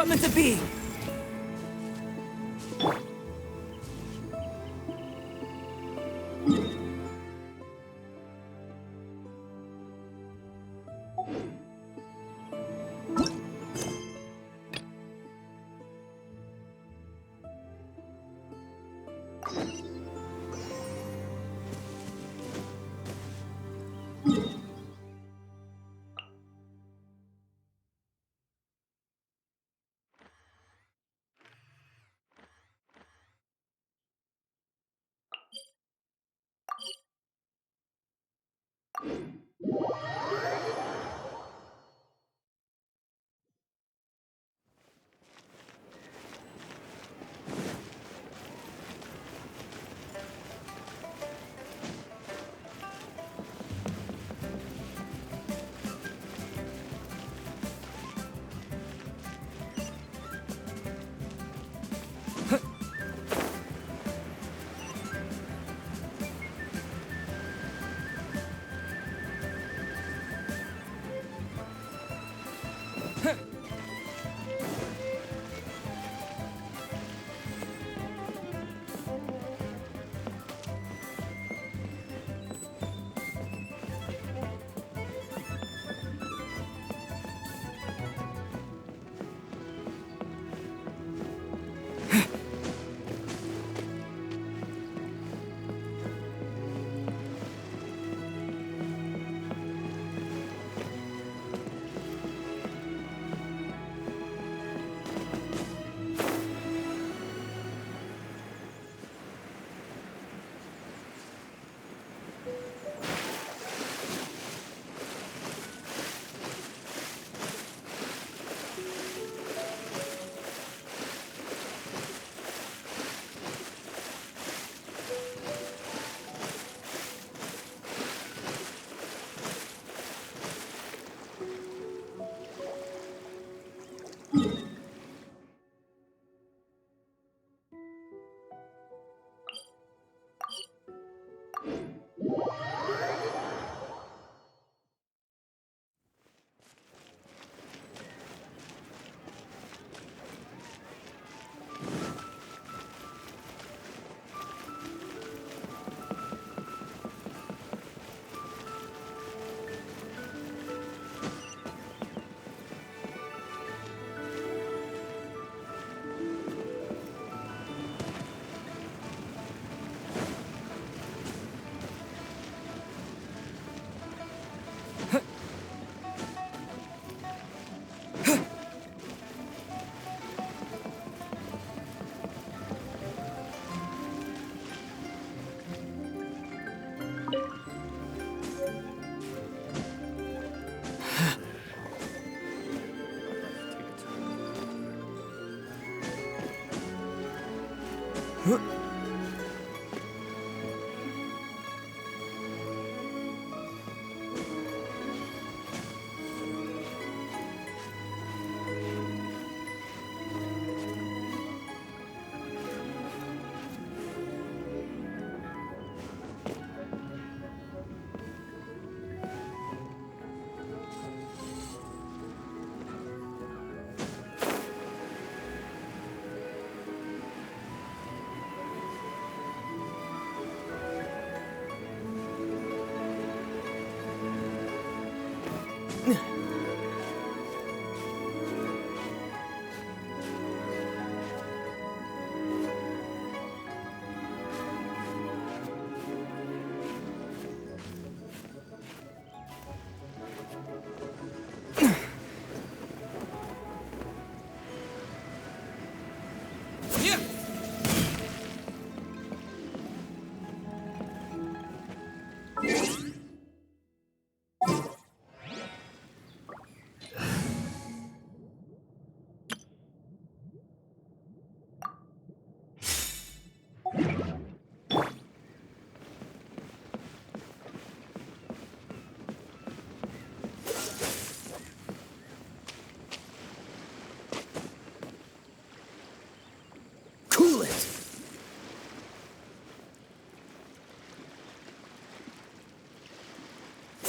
come into being.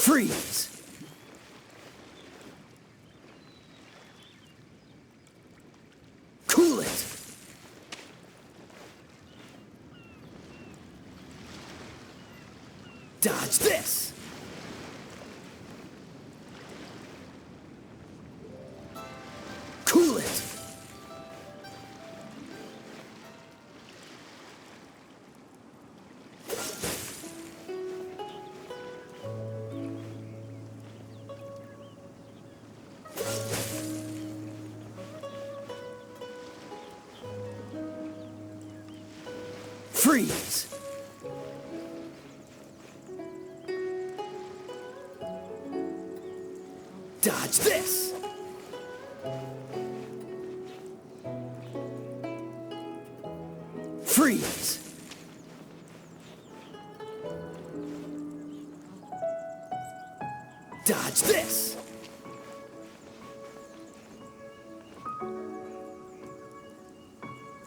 Freeze! Dodge this! Cool it! Freeze! Dodge this! Freeze! Dodge this!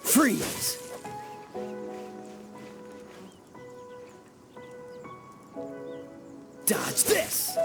Freeze! Dodge this!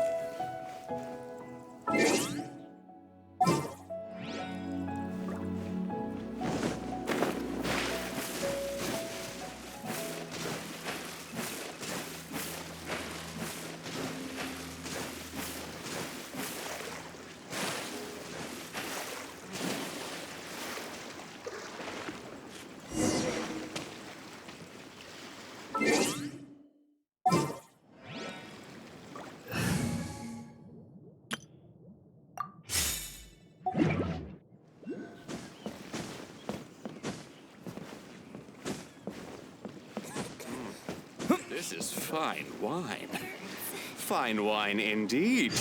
This is fine wine. Fine wine indeed.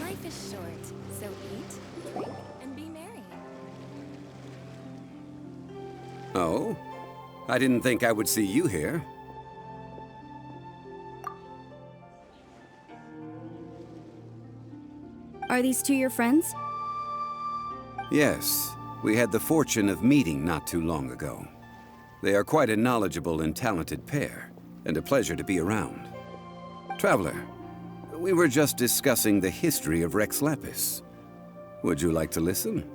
Life is short, so eat, drink, and be merry. Oh? I didn't think I would see you here. Are these two your friends? Yes, we had the fortune of meeting not too long ago. They are quite a knowledgeable and talented pair, and a pleasure to be around. Traveler, we were just discussing the history of Rex Lapis. Would you like to listen?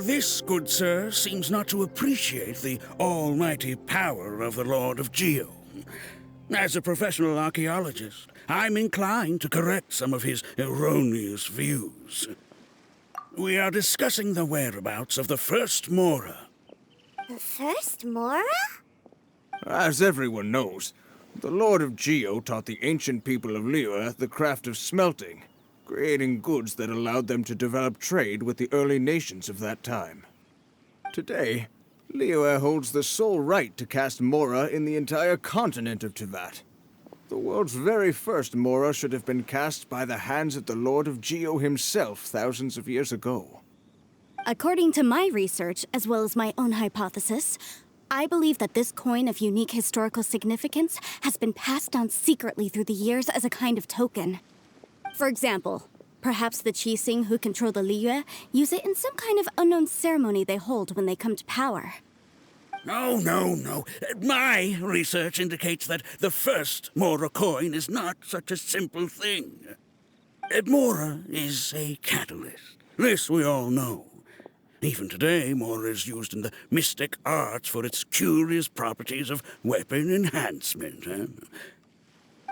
This, good sir, seems not to appreciate the almighty power of the Lord of Geo. As a professional archaeologist, I'm inclined to correct some of his erroneous views. We are discussing the whereabouts of the first Mora. The first Mora? As everyone knows, the Lord of Geo taught the ancient people of Liyue the craft of smelting, creating goods that allowed them to develop trade with the early nations of that time. Today, Liyue holds the sole right to cast Mora in the entire continent of Teyvat. The world's very first Mora should have been cast by the hands of the Lord of Geo himself thousands of years ago. According to my research, as well as my own hypothesis, I believe that this coin of unique historical significance has been passed down secretly through the years as a kind of token. For example, perhaps the Qixing who control the Liyue use it in some kind of unknown ceremony they hold when they come to power. No. My research indicates that the first Mora coin is not such a simple thing. Mora is a catalyst. This we all know. Even today, Mora is used in the mystic arts for its curious properties of weapon enhancement.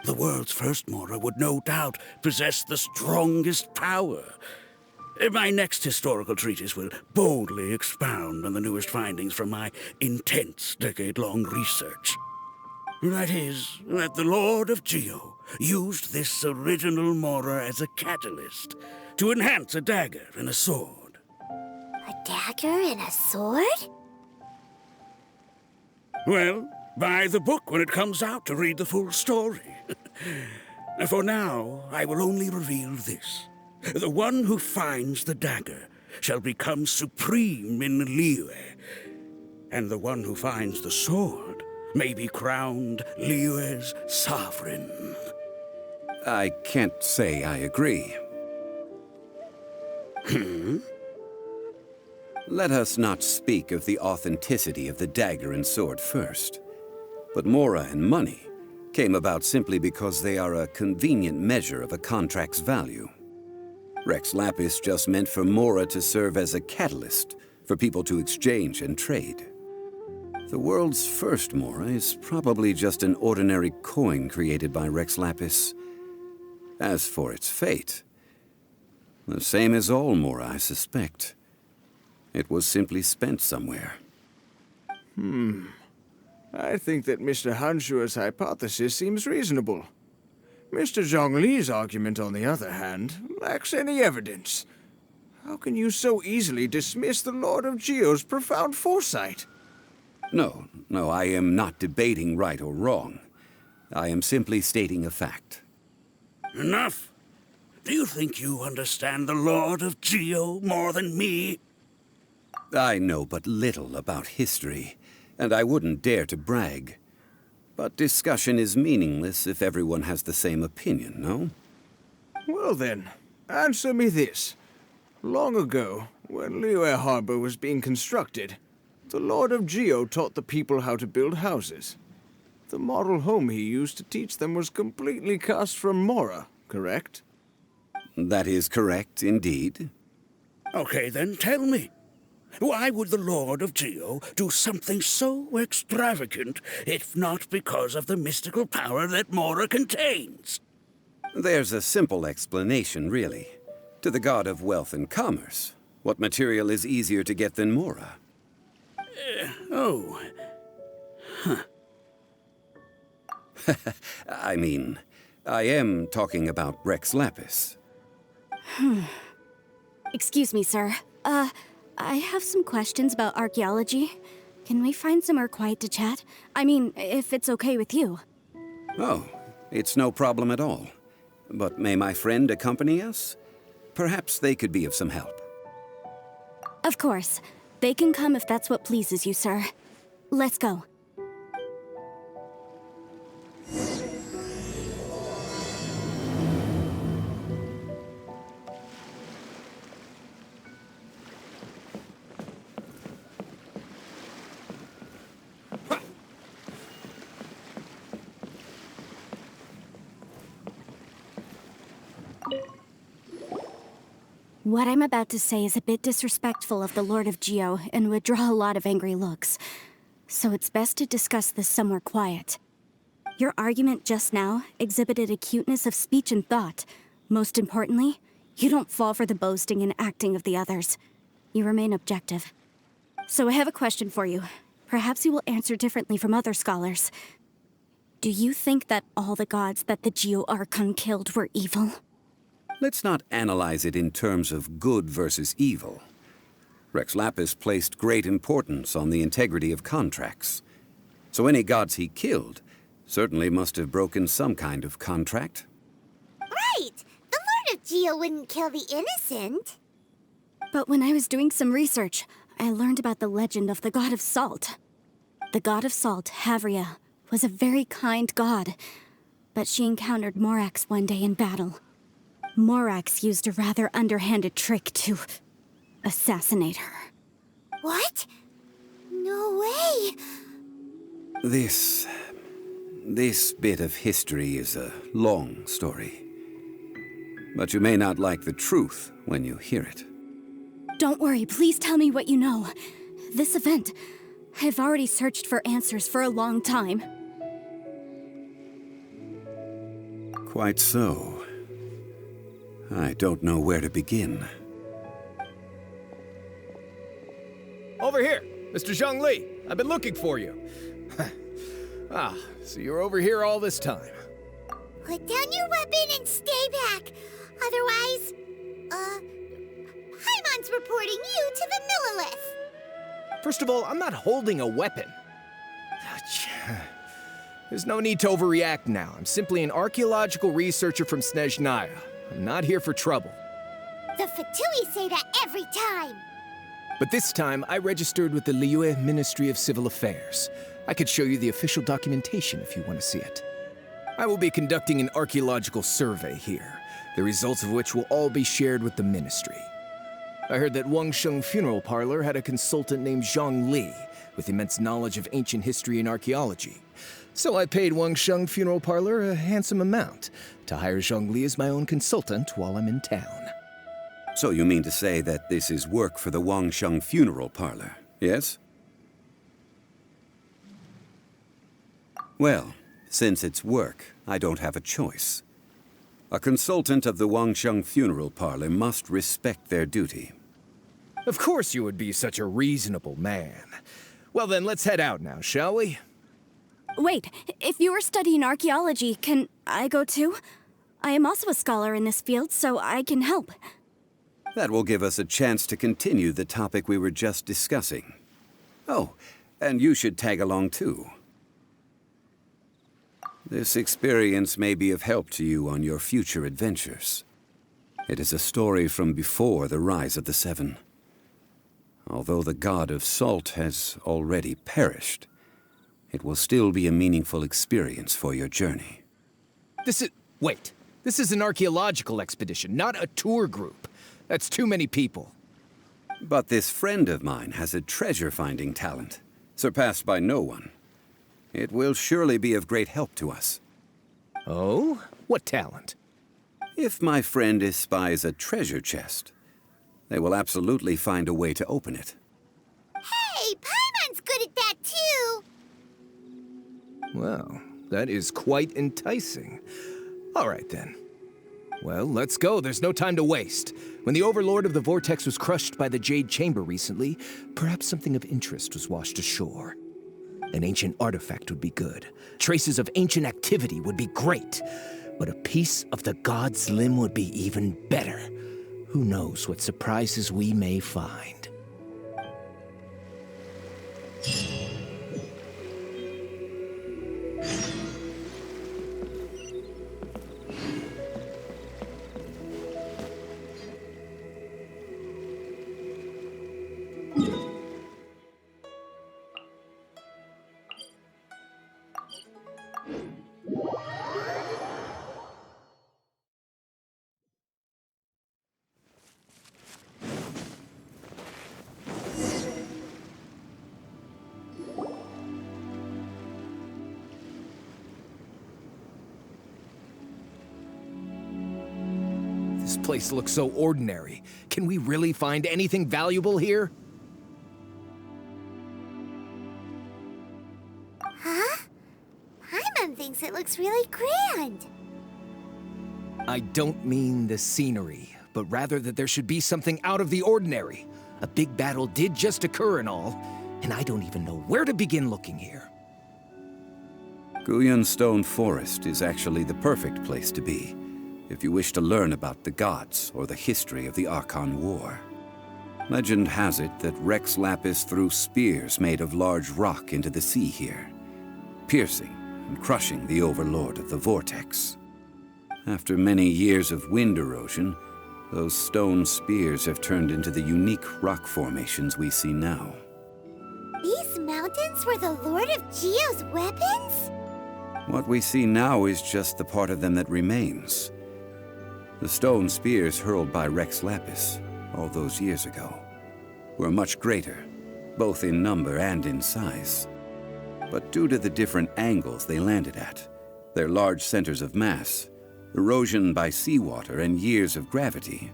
The world's first Mora would no doubt possess the strongest power. My next historical treatise will boldly expound on the newest findings from my intense decade-long research. That is, that the Lord of Geo used this original Mora as a catalyst to enhance a dagger and a sword. A dagger and a sword? Well, buy the book when it comes out to read the full story. For now, I will only reveal this. The one who finds the dagger shall become supreme in Liyue, and the one who finds the sword may be crowned Liyue's sovereign. I can't say I agree. Let us not speak of the authenticity of the dagger and sword first. But Mora and money came about simply because they are a convenient measure of a contract's value. Rex Lapis just meant for Mora to serve as a catalyst for people to exchange and trade. The world's first Mora is probably just an ordinary coin created by Rex Lapis. As for its fate, the same as all Mora, I suspect. It was simply spent somewhere. I think that Mr. Hanshua's hypothesis seems reasonable. Mr. Zhongli's argument, on the other hand, lacks any evidence. How can you so easily dismiss the Lord of Geo's profound foresight? No, I am not debating right or wrong. I am simply stating a fact. Enough! Do you think you understand the Lord of Geo more than me? I know but little about history, and I wouldn't dare to brag. But discussion is meaningless if everyone has the same opinion, no? Well then, answer me this. Long ago, when Liyue Harbor was being constructed, the Lord of Geo taught the people how to build houses. The model home he used to teach them was completely cast from Mora, correct? That is correct, indeed. Okay, then tell me. Why would the Lord of Geo do something so extravagant, if not because of the mystical power that Mora contains? There's a simple explanation, really. To the god of wealth and commerce, what material is easier to get than Mora? I mean, I am talking about Rex Lapis. Excuse me, sir. I have some questions about archaeology. Can we find somewhere quiet to chat? I mean, if it's okay with you. Oh, it's no problem at all. But may my friend accompany us? Perhaps they could be of some help. Of course. They can come if that's what pleases you, sir. Let's go. What I'm about to say is a bit disrespectful of the Lord of Geo and would draw a lot of angry looks. So it's best to discuss this somewhere quiet. Your argument just now exhibited acuteness of speech and thought. Most importantly, you don't fall for the boasting and acting of the others. You remain objective. So I have a question for you. Perhaps you will answer differently from other scholars. Do you think that all the gods that the Geo Archon killed were evil? Let's not analyze it in terms of good versus evil. Rex Lapis placed great importance on the integrity of contracts. So any gods he killed certainly must have broken some kind of contract. Right! The Lord of Geo wouldn't kill the innocent. But when I was doing some research, I learned about the legend of the god of salt. The god of salt, Havria, was a very kind god, but she encountered Morax one day in battle. Morax used a rather underhanded trick to assassinate her. What? No way! This bit of history is a long story. But you may not like the truth when you hear it. Don't worry, please tell me what you know. This event, I've already searched for answers for a long time. Quite so. I don't know where to begin. Over here, Mr. Zhongli. I've been looking for you. So you're over here all this time. Put down your weapon and stay back. Otherwise, Paimon's reporting you to the Millilith. First of all, I'm not holding a weapon. There's no need to overreact now. I'm simply an archaeological researcher from Snezhnaya. I'm not here for trouble. The Fatui say that every time. But this time, I registered with the Liyue Ministry of Civil Affairs. I could show you the official documentation if you want to see it. I will be conducting an archaeological survey here, the results of which will all be shared with the ministry. I heard that Wangsheng Funeral Parlor had a consultant named Zhongli, with immense knowledge of ancient history and archaeology. So I paid Wangsheng Funeral Parlor a handsome amount to hire Zhongli as my own consultant while I'm in town. So you mean to say that this is work for the Wangsheng Funeral Parlor, yes? Well, since it's work, I don't have a choice. A consultant of the Wangsheng Funeral Parlor must respect their duty. Of course you would be such a reasonable man. Well then, let's head out now, shall we? Wait, if you are studying archaeology, can I go too? I am also a scholar in this field, so I can help. That will give us a chance to continue the topic we were just discussing. Oh, and you should tag along too. This experience may be of help to you on your future adventures. It is a story from before the rise of the Seven. Although the god of salt has already perished, it will still be a meaningful experience for your journey. Wait. This is an archaeological expedition, not a tour group. That's too many people. But this friend of mine has a treasure-finding talent, surpassed by no one. It will surely be of great help to us. Oh? What talent? If my friend espies a treasure chest, they will absolutely find a way to open it. Hey, Paimon's good at that too! Well, that is quite enticing. All right then. Well, let's go. There's no time to waste. When the Overlord of the Vortex was crushed by the Jade Chamber recently, perhaps something of interest was washed ashore. An ancient artifact would be good. Traces of ancient activity would be great. But a piece of the god's limb would be even better. Who knows what surprises we may find. This place looks so ordinary. Can we really find anything valuable here? Huh? Paimon thinks it looks really grand. I don't mean the scenery, but rather that there should be something out of the ordinary. A big battle did just occur and all, and I don't even know where to begin looking here. Guyan Stone Forest is actually the perfect place to be, if you wish to learn about the gods or the history of the Archon War. Legend has it that Rex Lapis threw spears made of large rock into the sea here, piercing and crushing the Overlord of the Vortex. After many years of wind erosion, those stone spears have turned into the unique rock formations we see now. These mountains were the Lord of Geo's weapons? What we see now is just the part of them that remains. The stone spears hurled by Rex Lapis all those years ago were much greater, both in number and in size. But due to the different angles they landed at, their large centers of mass, erosion by seawater, and years of gravity,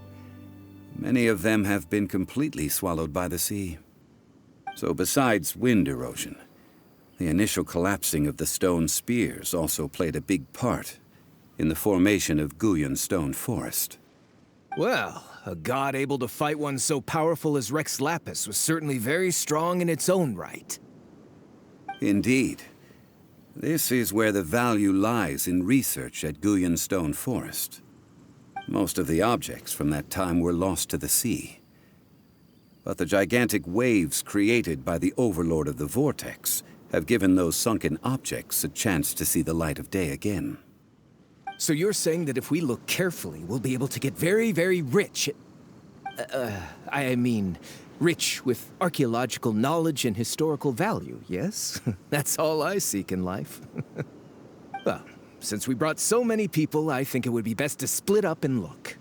Many of them have been completely swallowed by the sea. So besides wind erosion, the initial collapsing of the stone spears also played a big part in the formation of Guyun Stone Forest. Well, a god able to fight one so powerful as Rex Lapis was certainly very strong in its own right. Indeed. This is where the value lies in research at Guyun Stone Forest. Most of the objects from that time were lost to the sea. But the gigantic waves created by the Overlord of the Vortex have given those sunken objects a chance to see the light of day again. So you're saying that if we look carefully, we'll be able to get very, very rich rich with archaeological knowledge and historical value, yes? That's all I seek in life. Well, since we brought so many people, I think it would be best to split up and look.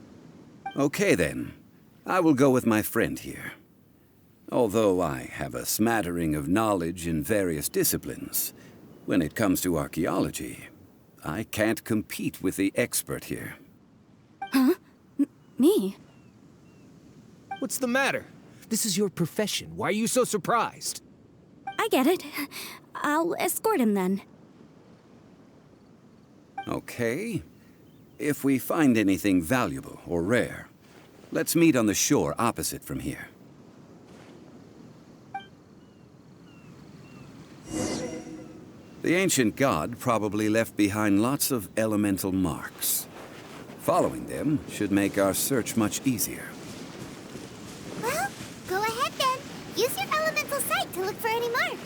Okay then. I will go with my friend here. Although I have a smattering of knowledge in various disciplines, when it comes to archaeology, I can't compete with the expert here. Huh? Me? What's the matter? This is your profession. Why are you so surprised? I get it. I'll escort him then. Okay. If we find anything valuable or rare, let's meet on the shore opposite from here. The ancient god probably left behind lots of elemental marks. Following them should make our search much easier. Well, go ahead then. Use your elemental sight to look for any marks.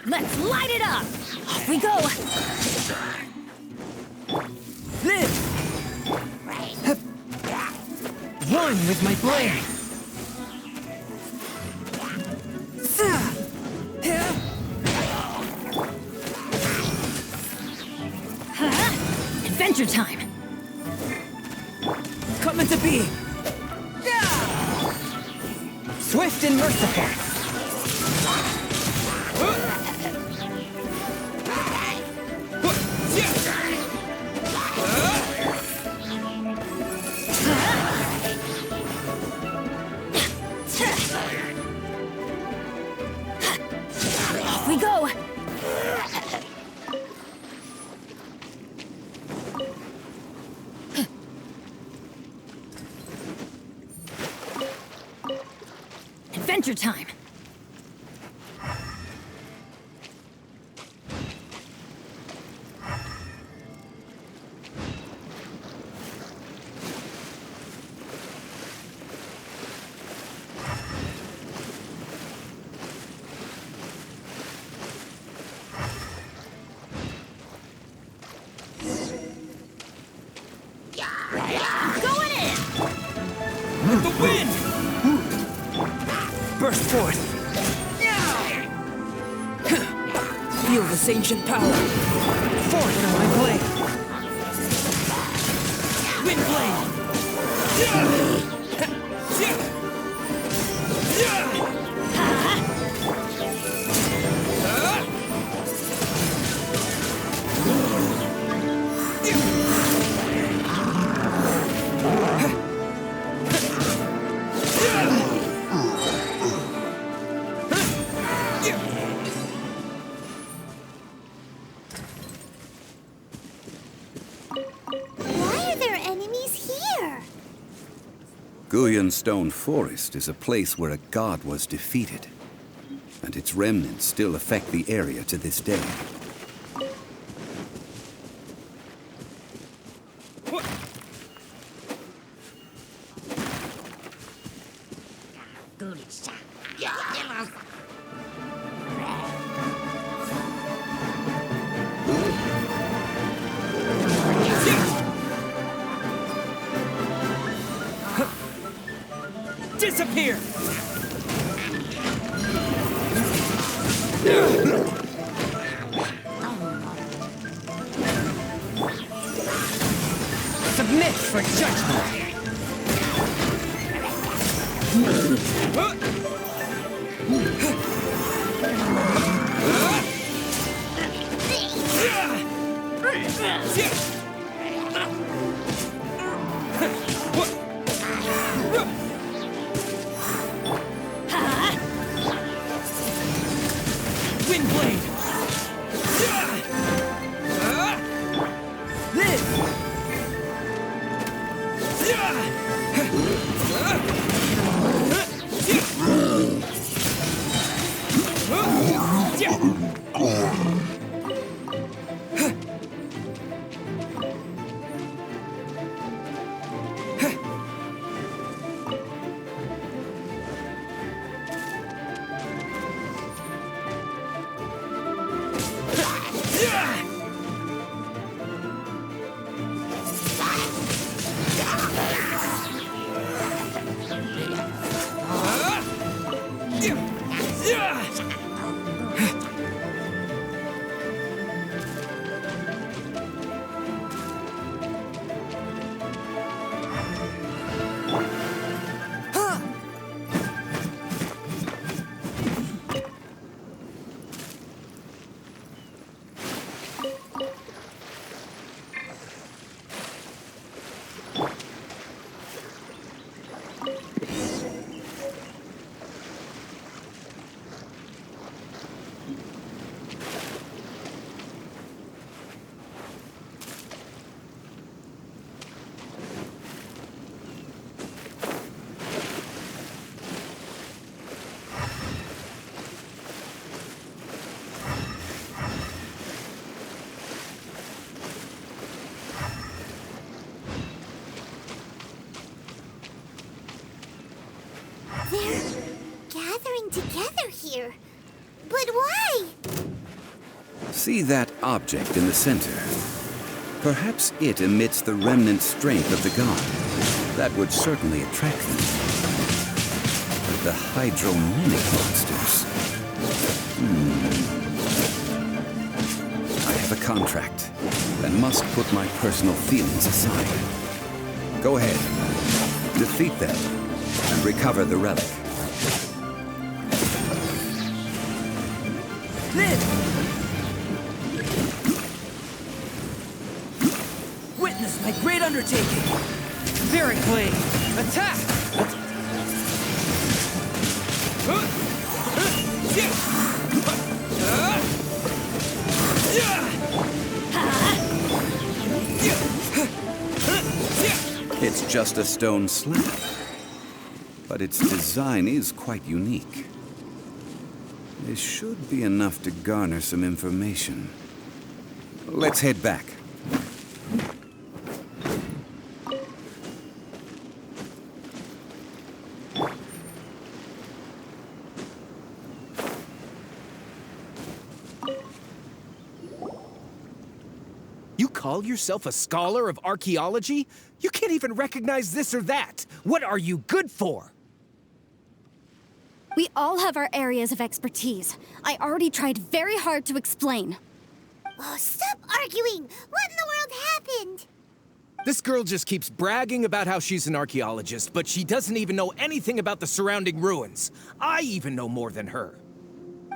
Let's light it up! Off we go! Live! One with my blade! Adventure time! Coming to be! Swift and merciful! Off we go! Adventure time! Going in! With the wind! Burst forth! Feel this ancient power! Forth in my blade! Wind blade! Why are there enemies here? Guyun Stone Forest is a place where a god was defeated, and its remnants still affect the area to this day. Disappear! Submit for judgment! Windblade! They're gathering together here. But why? See that object in the center? Perhaps it emits the remnant strength of the god. That would certainly attract them. But the hydrominic monsters... I have a contract, and must put my personal feelings aside. Go ahead. Defeat them, and recover the relic. Witness my great undertaking! Barricade! Attack! It's just a stone slab, but its design is quite unique. This should be enough to garner some information. Let's head back. You call yourself a scholar of archaeology? You can't even recognize this or that. What are you good for? We all have our areas of expertise. I already tried very hard to explain. Oh, stop arguing! What in the world happened? This girl just keeps bragging about how she's an archaeologist, but she doesn't even know anything about the surrounding ruins. I even know more than her.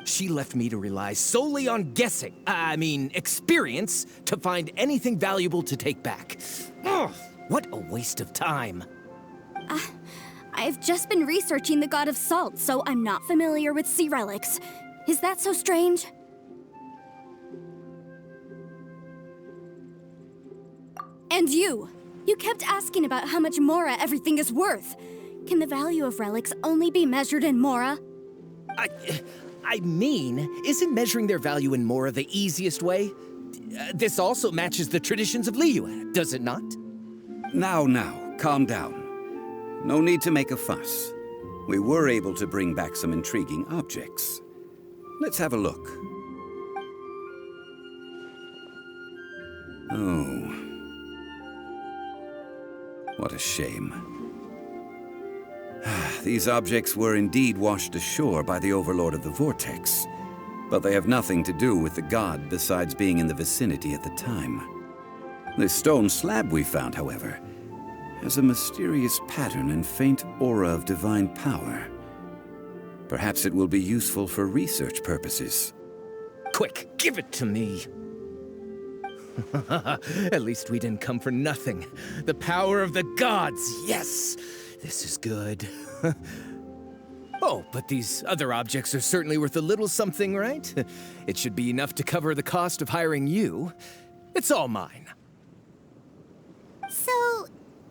She left me to rely solely on guessing, experience, to find anything valuable to take back. Ugh, what a waste of time. I've just been researching the god of salt, so I'm not familiar with sea relics. Is that so strange? And you kept asking about how much Mora everything is worth. Can the value of relics only be measured in Mora? Isn't measuring their value in Mora the easiest way? This also matches the traditions of Liyue, does it not? Now, calm down. No need to make a fuss. We were able to bring back some intriguing objects. Let's have a look. Oh. What a shame. These objects were indeed washed ashore by the Overlord of the Vortex, but they have nothing to do with the god besides being in the vicinity at the time. This stone slab we found, however, has a mysterious pattern and faint aura of divine power. Perhaps it will be useful for research purposes. Quick, give it to me. At least we didn't come for nothing. The power of the gods, yes! This is good. Oh, but these other objects are certainly worth a little something, right? It should be enough to cover the cost of hiring you. It's all mine. So,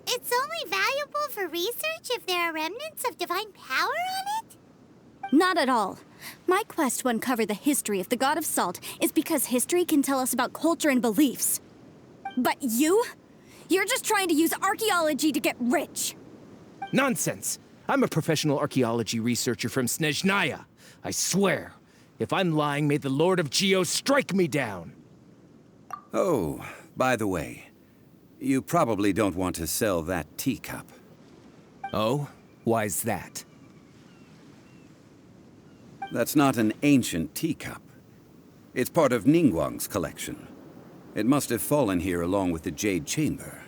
it's only valuable for research if there are remnants of divine power on it? Not at all. My quest to uncover the history of the God of Salt is because history can tell us about culture and beliefs. But you? You're just trying to use archaeology to get rich. Nonsense! I'm a professional archaeology researcher from Snezhnaya. I swear, if I'm lying, may the Lord of Geo strike me down. Oh, by the way, you probably don't want to sell that teacup. Oh? Why's that? That's not an ancient teacup. It's part of Ningguang's collection. It must have fallen here along with the Jade Chamber.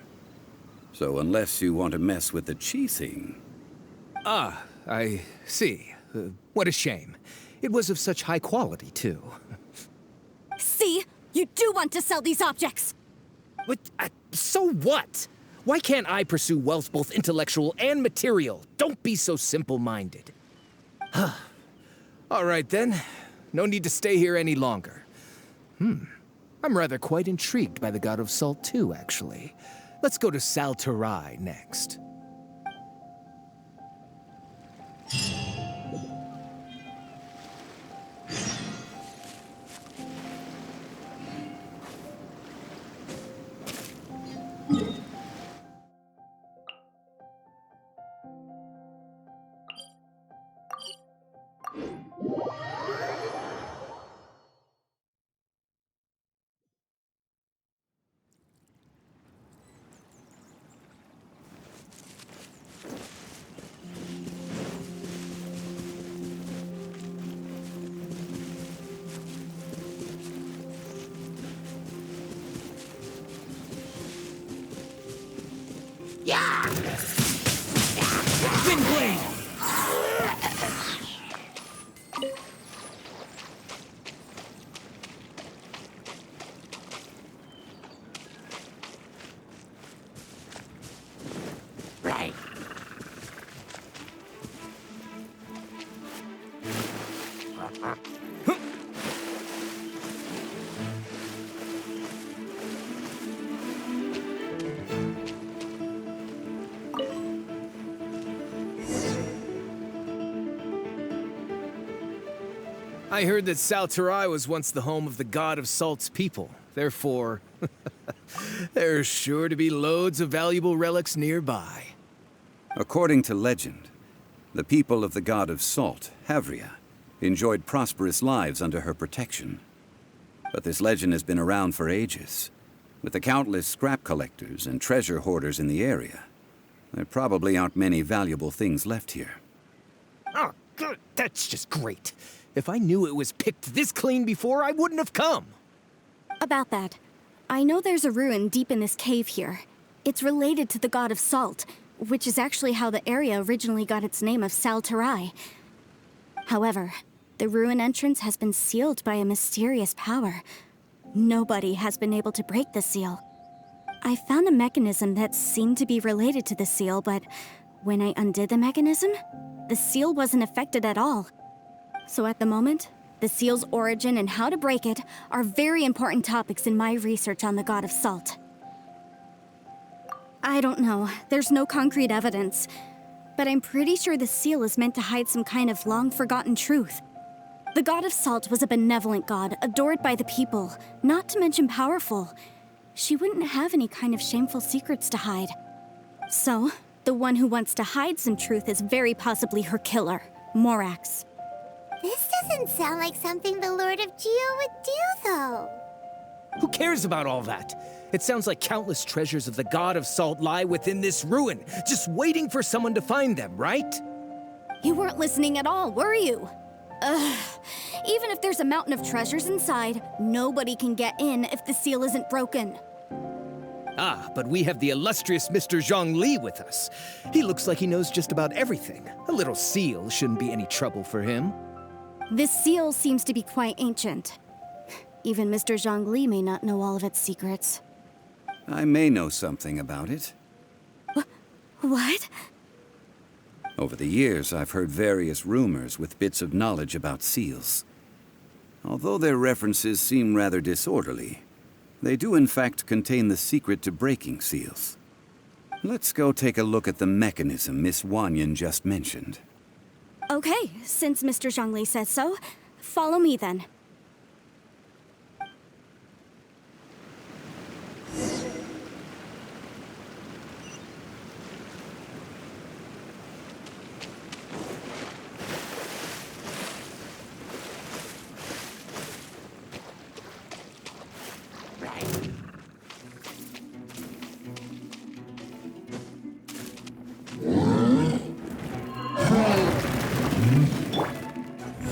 So unless you want to mess with the Qixing... Ah, I see. What a shame. It was of such high quality, too. See? You do want to sell these objects! But, so what? Why can't I pursue wealth both intellectual and material? Don't be so simple-minded. All right, then. No need to stay here any longer. I'm rather quite intrigued by the God of Salt, too, actually. Let's go to Salterai next. Windblade! Right. I heard that Salterai was once the home of the God of Salt's people. Therefore, there's sure to be loads of valuable relics nearby. According to legend, the people of the God of Salt, Havria, enjoyed prosperous lives under her protection. But this legend has been around for ages. With the countless scrap collectors and treasure hoarders in the area, there probably aren't many valuable things left here. Oh, good. That's just great. If I knew it was picked this clean before, I wouldn't have come. About that, I know there's a ruin deep in this cave here. It's related to the God of Salt, which is actually how the area originally got its name of Salterai. However, the ruin entrance has been sealed by a mysterious power. Nobody has been able to break the seal. I found a mechanism that seemed to be related to the seal, but when I undid the mechanism, the seal wasn't affected at all. So at the moment, the seal's origin and how to break it are very important topics in my research on the God of Salt. I don't know, there's no concrete evidence, but I'm pretty sure the seal is meant to hide some kind of long-forgotten truth. The God of Salt was a benevolent god, adored by the people, not to mention powerful. She wouldn't have any kind of shameful secrets to hide. So, the one who wants to hide some truth is very possibly her killer, Morax. This doesn't sound like something the Lord of Geo would do, though. Who cares about all that? It sounds like countless treasures of the God of Salt lie within this ruin, just waiting for someone to find them, right? You weren't listening at all, were you? Ugh. Even if there's a mountain of treasures inside, nobody can get in if the seal isn't broken. Ah, but we have the illustrious Mr. Zhongli with us. He looks like he knows just about everything. A little seal shouldn't be any trouble for him. This seal seems to be quite ancient. even Mr. Zhongli may not know all of its secrets. I may know something about it. What? Over the years, I've heard various rumors with bits of knowledge about seals. Although their references seem rather disorderly, they do in fact contain the secret to breaking seals. Let's go take a look at the mechanism Miss Wanyan just mentioned. Okay, since Mr. Zhongli says so, follow me then.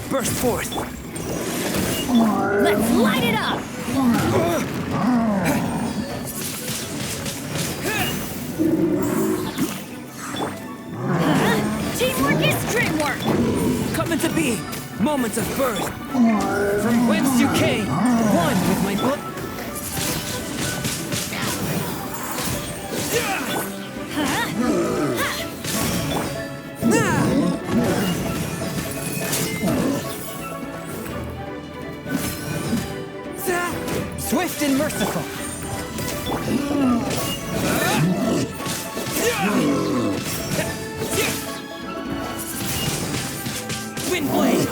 Burst forth! Let's light it up! Teamwork is dreamwork! Coming to be, moments of birth. From whence you came, one with my book. Swift and merciful. Wind blade.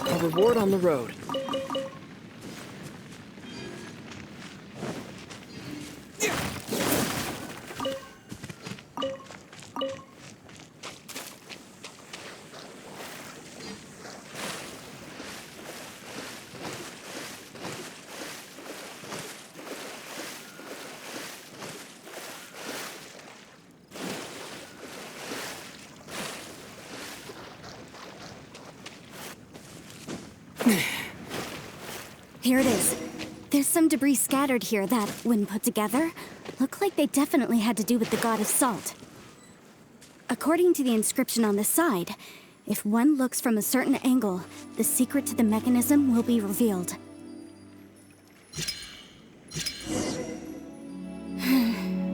A reward on the road. Here it is. There's some debris scattered here that, when put together, look like they definitely had to do with the god of salt. According to the inscription on the side, if one looks from a certain angle, the secret to the mechanism will be revealed.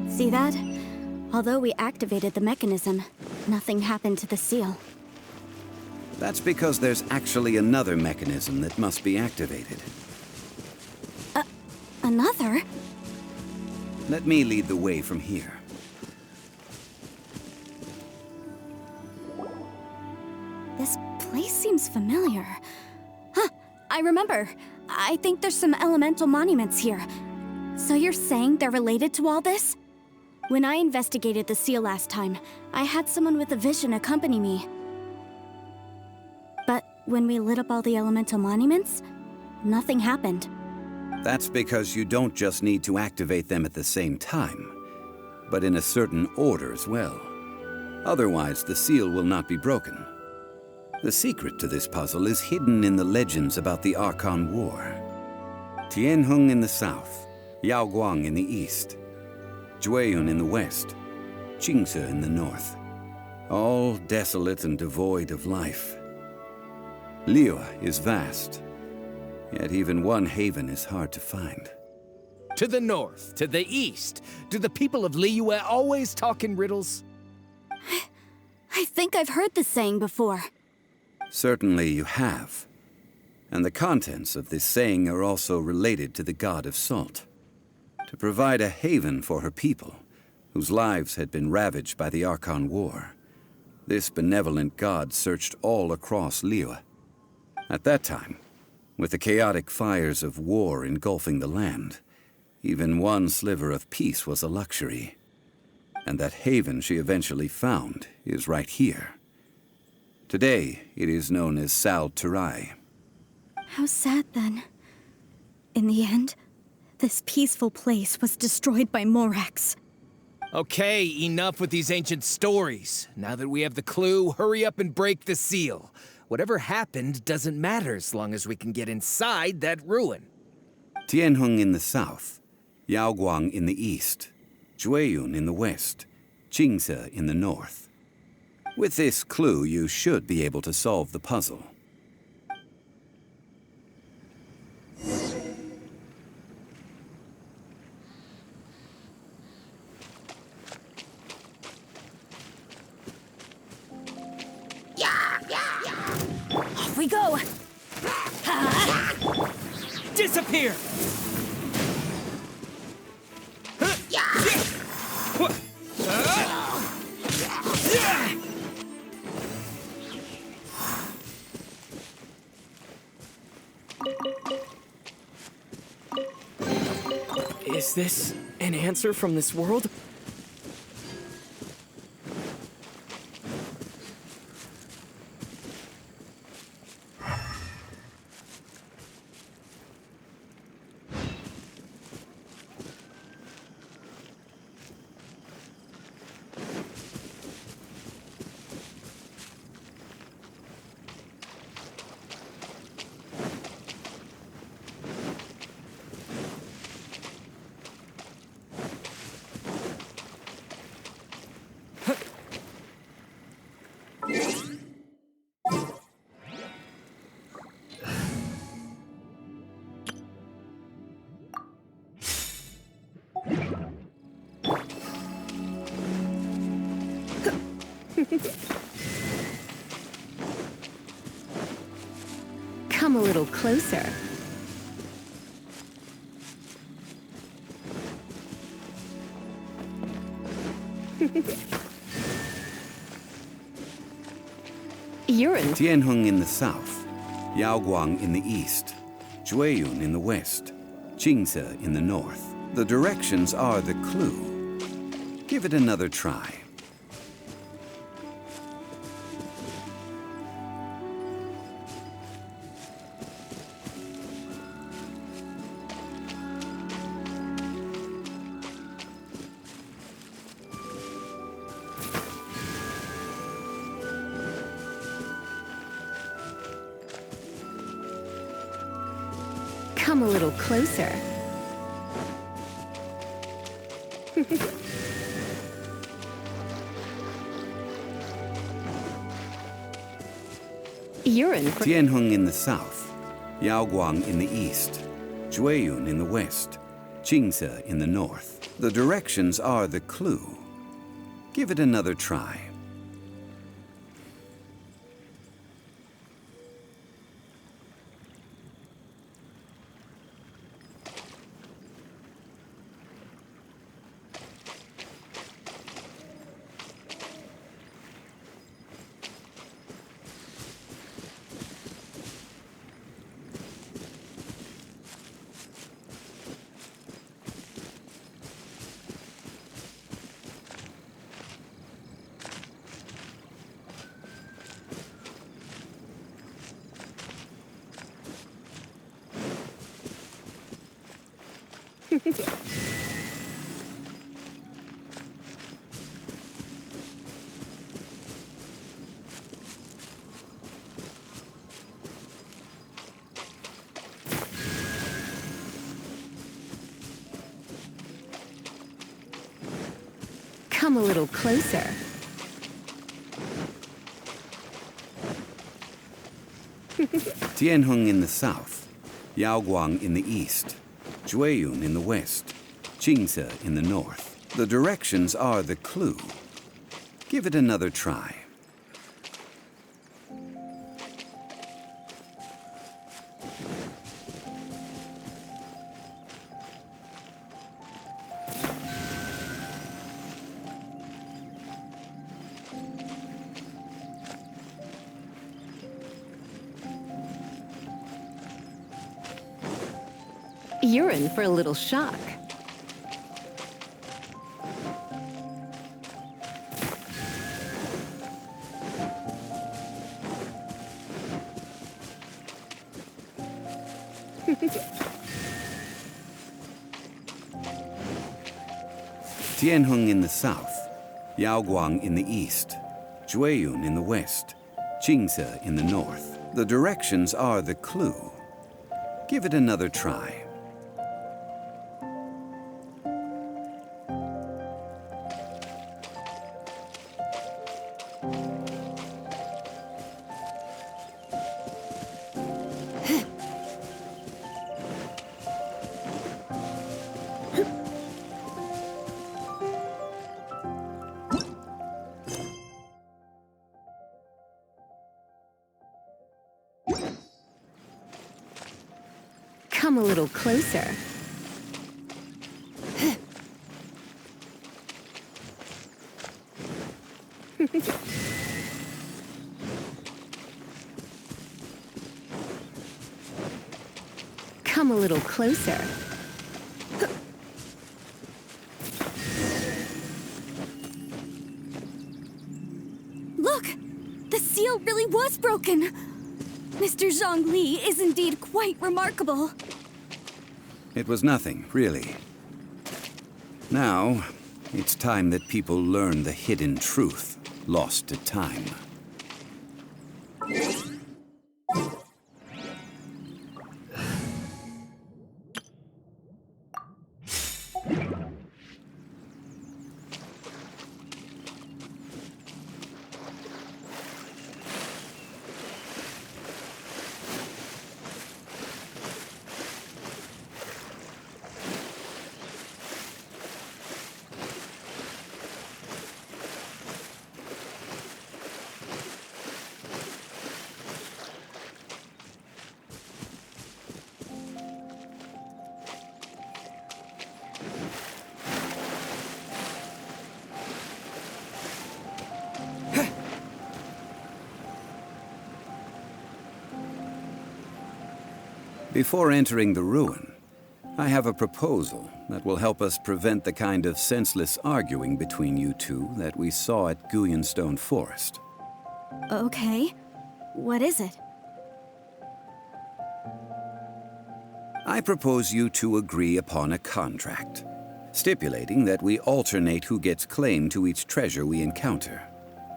See that? Although we activated the mechanism, nothing happened to the seal. That's because there's actually another mechanism that must be activated. Another? Let me lead the way from here. This place seems familiar. Huh, I remember. I think there's some elemental monuments here. So you're saying they're related to all this? When I investigated the seal last time, I had someone with a vision accompany me. But when we lit up all the elemental monuments, nothing happened. That's because you don't just need to activate them at the same time, but in a certain order as well. Otherwise, the seal will not be broken. The secret to this puzzle is hidden in the legends about the Archon War. Tianheng in the south, Yaoguang in the east, Jueyun in the west, Qingce in the north. All desolate and devoid of life. Liyue is vast, yet even one haven is hard to find. To the north, to the east. Do the people of Liyue always talk in riddles? I think I've heard this saying before. Certainly you have. And the contents of this saying are also related to the god of salt. To provide a haven for her people, whose lives had been ravaged by the Archon War, this benevolent god searched all across Liyue. At that time, with the chaotic fires of war engulfing the land, even one sliver of peace was a luxury. And that haven she eventually found is right here. Today, it is known as Sal Turai. How sad, then. In the end, this peaceful place was destroyed by Morax. Okay, enough with these ancient stories. Now that we have the clue, hurry up and break the seal. Whatever happened doesn't matter as long as we can get inside that ruin. Tianheng in the south, Yaoguang in the east, Jueyun in the west, Qingce in the north. With this clue, you should be able to solve the puzzle. Off we go! Disappear! Is this an answer from this world? Come a little closer. You're in. Tianheng in the south, Yaoguang in the east, Jueyun in the west, Qingce in the north. The directions are the clue. Give it another try. Come a little closer. You're in. Tianheng in the south, Yaoguang in the east, Jueyun in the west, Qingce in the north. The directions are the clue. Give it another try. Come a little closer. Tianheng in the south, Yaoguang in the east, Jueyun in the west, Qingce in the north. The directions are the clue. Give it another try. You're in for a little shock. Tianheng in the south, Yaoguang in the east, Jueyun in the west, Qingce in the north. The directions are the clue. Give it another try. Come a little closer. Come a little closer. Look! The seal really was broken! Mr. Zhongli is indeed quite remarkable. It was nothing, really. Now, it's time that people learn the hidden truth lost to time. Before entering the ruin, I have a proposal that will help us prevent the kind of senseless arguing between you two that we saw at Guyenstone Forest. Okay. What is it? I propose you two agree upon a contract, stipulating that we alternate who gets claim to each treasure we encounter,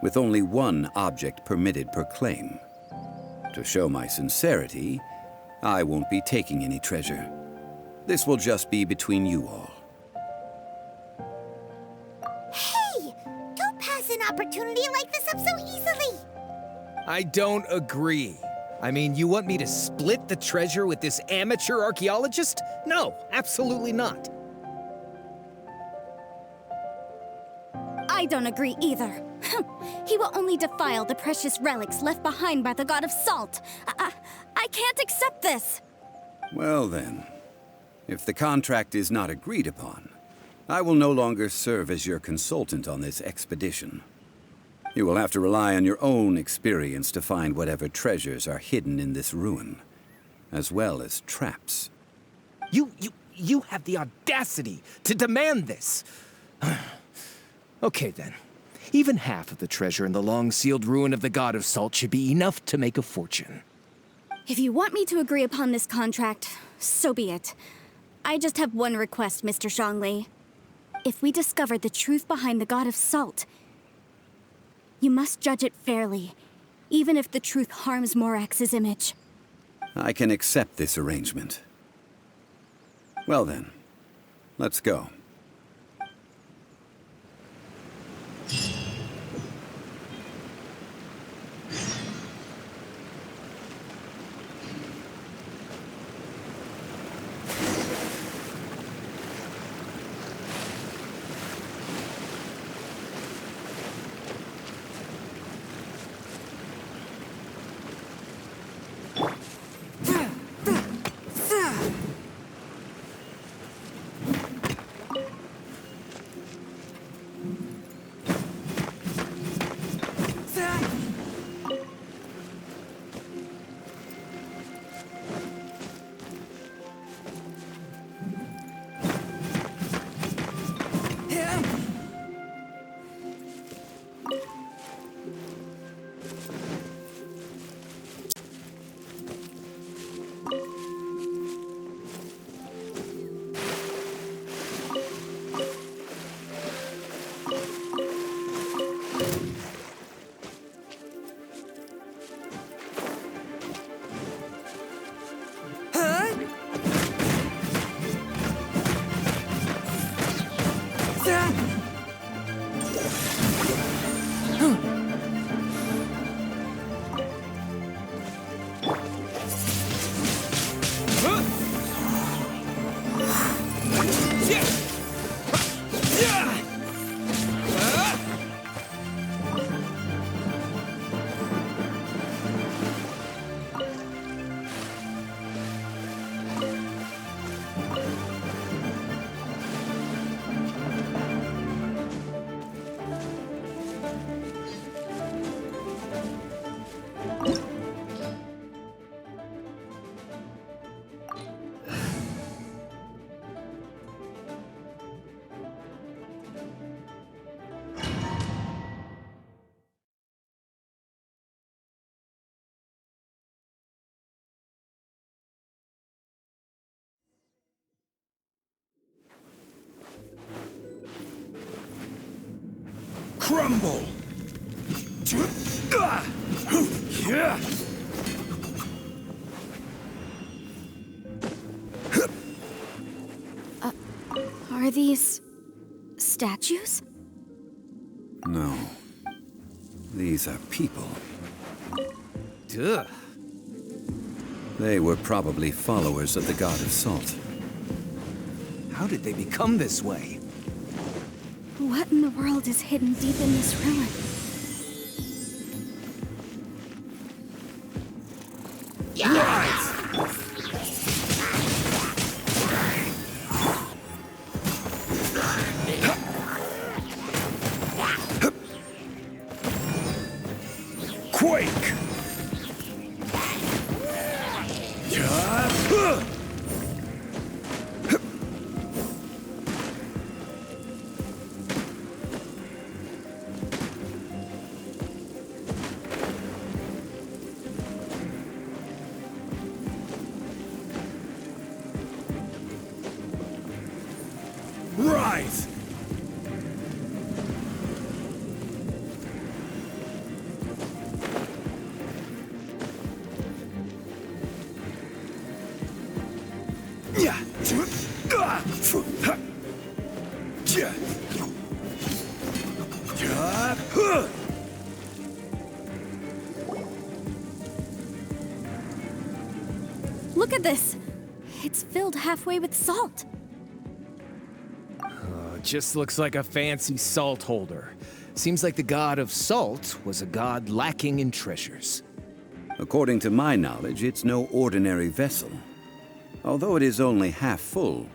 with only one object permitted per claim. To show my sincerity, I won't be taking any treasure. This will just be between you all. Hey! Don't pass an opportunity like this up so easily! I don't agree. I mean, you want me to split the treasure with this amateur archaeologist? No, absolutely not. I don't agree either. He will only defile the precious relics left behind by the god of salt. I can't accept this. Well then, if the contract is not agreed upon, I will no longer serve as your consultant on this expedition. You will have to rely on your own experience to find whatever treasures are hidden in this ruin, as well as traps. You have the audacity to demand this. Okay then. Even half of the treasure in the long-sealed ruin of the God of Salt should be enough to make a fortune. If you want me to agree upon this contract, so be it. I just have one request, Mr. Zhongli. If we discover the truth behind the God of Salt, you must judge it fairly, even if the truth harms Morax's image. I can accept this arrangement. Well then, let's go. Crumble! Are these statues? No. These are people. Ugh. They were probably followers of the god of salt. How did they become this way? What in the world is hidden deep in this ruin? Quake! Rise! Look at this! It's filled halfway with salt. Just looks like a fancy salt holder. Seems like the god of salt was a god lacking in treasures. According to my knowledge, it's no ordinary vessel. Although it is only half full,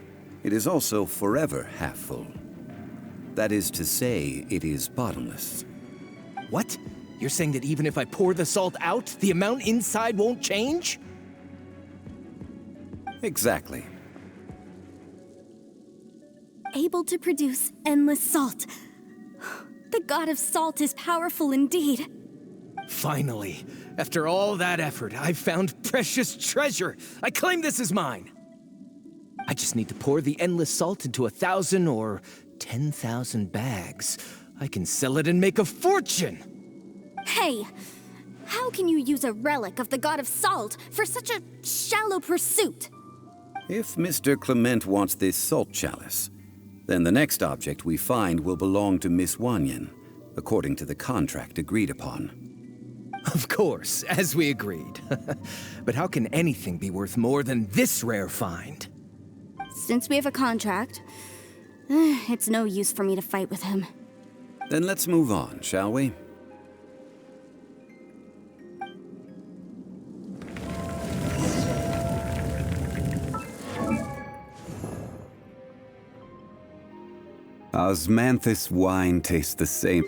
it is also forever half full. That is to say, it is bottomless. What? You're saying that even if I pour the salt out, the amount inside won't change? Exactly. Able to produce endless salt. The god of salt is powerful indeed. Finally, after all that effort, I've found precious treasure. I claim this as mine. I just need to pour the endless salt into 1,000 or 10,000 bags. I can sell it and make a fortune. Hey, how can you use a relic of the god of salt for such a shallow pursuit? If Mr. Clement wants this salt chalice, then the next object we find will belong to Miss Wanyan, according to the contract agreed upon. Of course, as we agreed. But how can anything be worth more than this rare find? Since we have a contract, it's no use for me to fight with him. Then let's move on, shall we? Osmanthus wine tastes the same.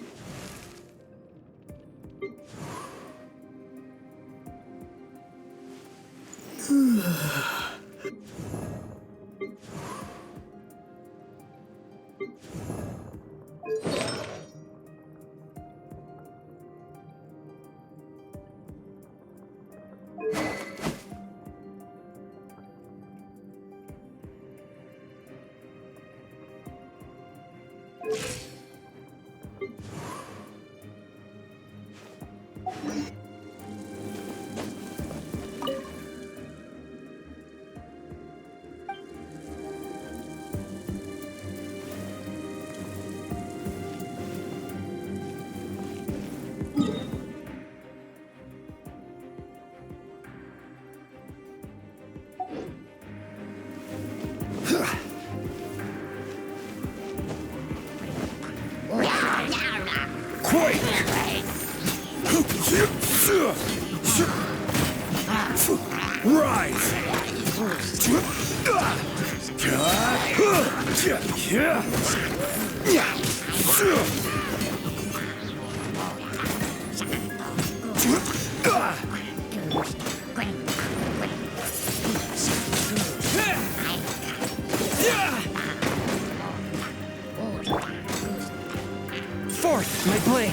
Forth, my blade!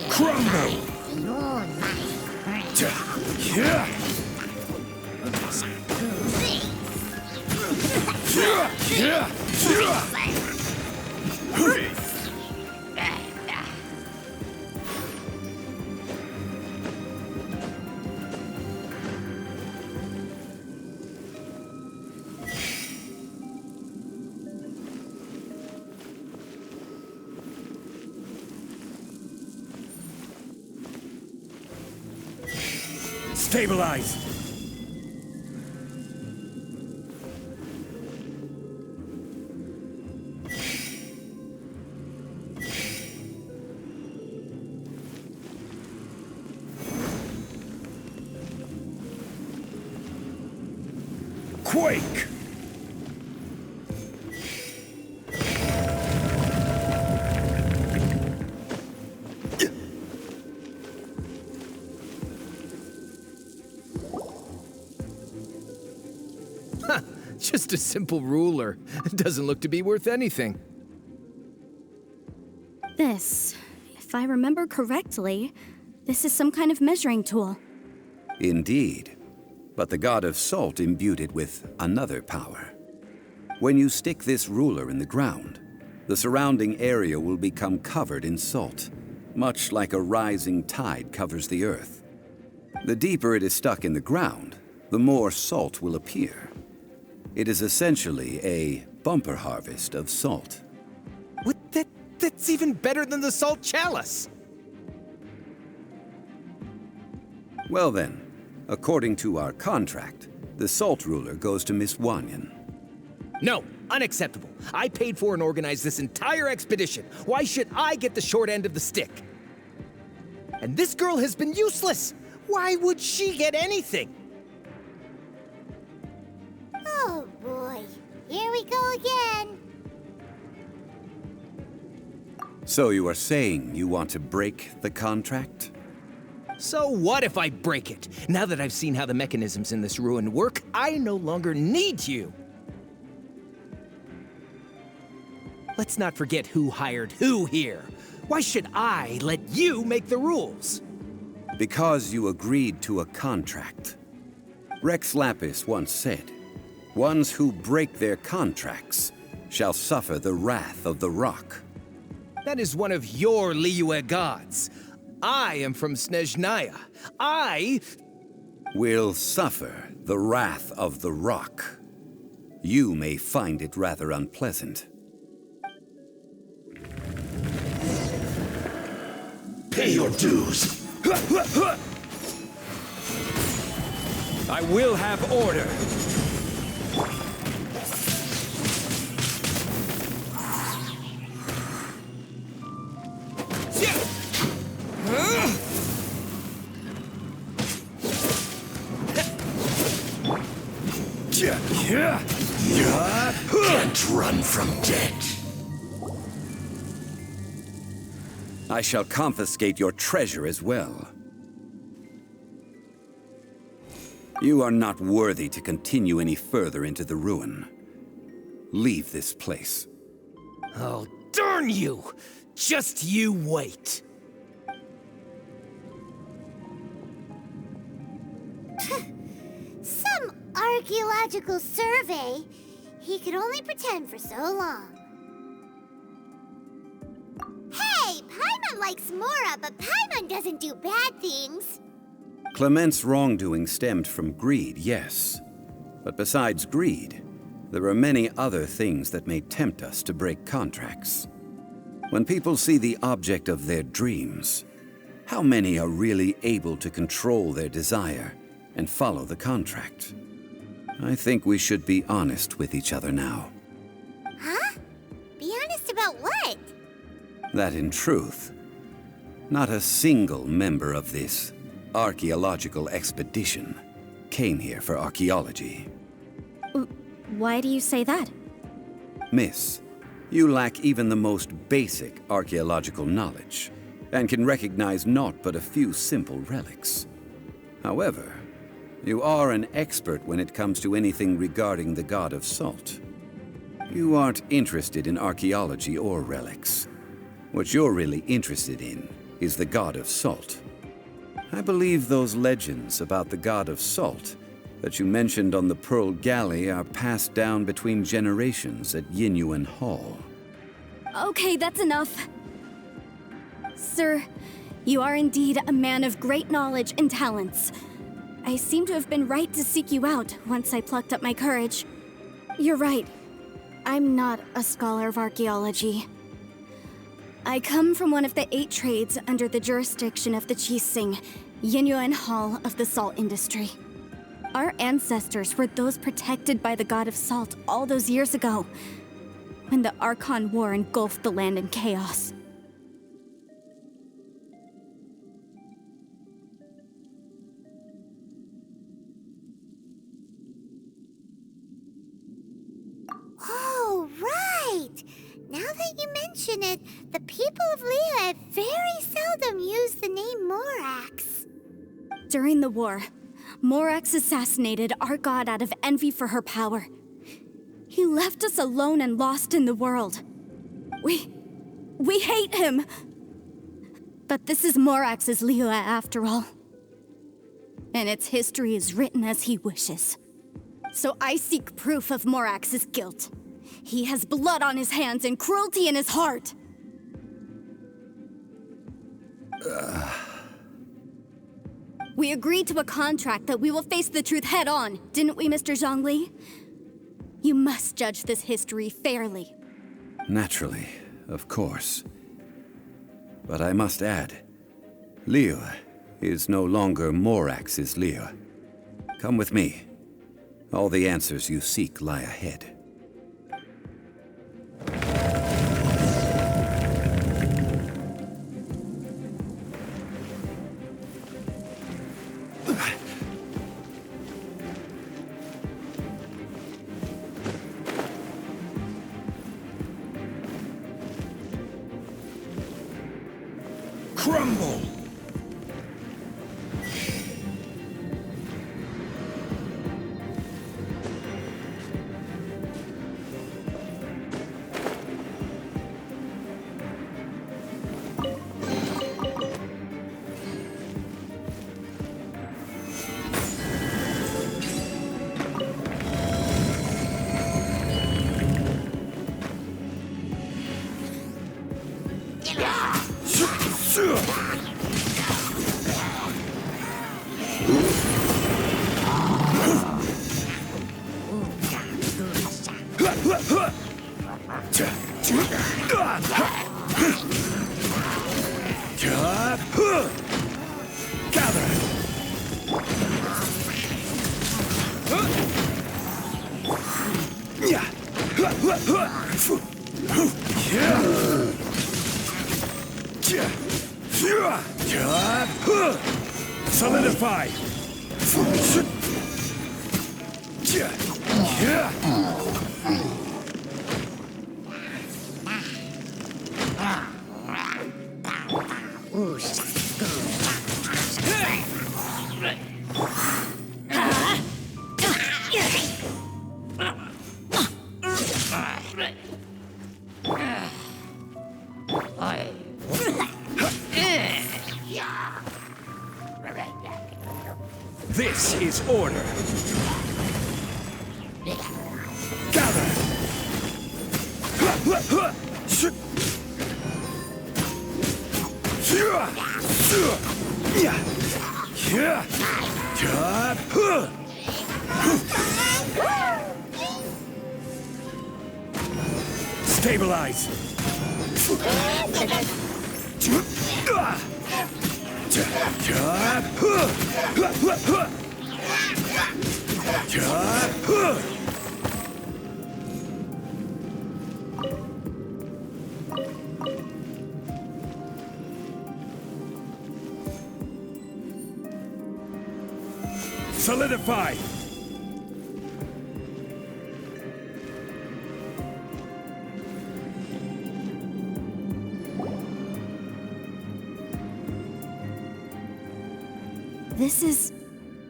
Crumble! Stabilize! Quake! Just a simple ruler. It doesn't look to be worth anything. This, if I remember correctly, this is some kind of measuring tool. Indeed. But the god of salt imbued it with another power. When you stick this ruler in the ground, the surrounding area will become covered in salt, much like a rising tide covers the earth. The deeper it is stuck in the ground, the more salt will appear. It is essentially a bumper harvest of salt. What? That's even better than the salt chalice! Well then, according to our contract, the salt ruler goes to Miss Wanyan. No, unacceptable. I paid for and organized this entire expedition. Why should I get the short end of the stick? And this girl has been useless. Why would she get anything? Oh boy, here we go again. So you are saying you want to break the contract? So what if I break it? Now that I've seen how the mechanisms in this ruin work, I no longer need you. Let's not forget who hired who here. Why should I let you make the rules? Because you agreed to a contract. Rex Lapis once said, "Ones who break their contracts shall suffer the wrath of the rock." That is one of your Liyue gods. I am from Snezhnaya. I will suffer the wrath of the rock. You may find it rather unpleasant. Pay your dues! I will have order. Can't run from death. I shall confiscate your treasure as well. You are not worthy to continue any further into the ruin. Leave this place. Oh, darn you! Just you wait. Some archaeological survey. He could only pretend for so long. Hey, Paimon likes Mora, but Paimon doesn't do bad things. Clement's wrongdoing stemmed from greed, yes. But besides greed, there are many other things that may tempt us to break contracts. When people see the object of their dreams, how many are really able to control their desire and follow the contract? I think we should be honest with each other now. Huh? Be honest about what? That in truth, not a single member of this archaeological expedition came here for archaeology. Why do you say that? Miss, you lack even the most basic archaeological knowledge, and can recognize naught but a few simple relics. However, you are an expert when it comes to anything regarding the god of salt. You aren't interested in archaeology or relics. What you're really interested in is the god of salt. I believe those legends about the god of salt that you mentioned on the Pearl Galley are passed down between generations at Yinyuan Hall. Okay, that's enough. Sir, you are indeed a man of great knowledge and talents. I seem to have been right to seek you out once I plucked up my courage. You're right. I'm not a scholar of archaeology. I come from one of the 8 trades under the jurisdiction of the Qixing, Yinyuan Hall of the salt industry. Our ancestors were those protected by the god of salt all those years ago, when the Archon War engulfed the land in chaos. Oh, right! Now that you mention it, the people of Liyue very seldom use the name Morax. During the war, Morax assassinated our god out of envy for her power. He left us alone and lost in the world. We hate him! But this is Morax's Liyue after all. And its history is written as he wishes. So I seek proof of Morax's guilt. He has blood on his hands and cruelty in his heart! We agreed to a contract that we will face the truth head on, didn't we, Mr. Zhongli? You must judge this history fairly. Naturally, of course. But I must add, Liyue is no longer Morax's Liyue. Come with me. All the answers you seek lie ahead. Crumble! Solidify! This is order. Gather. Stabilize. Solidify! This is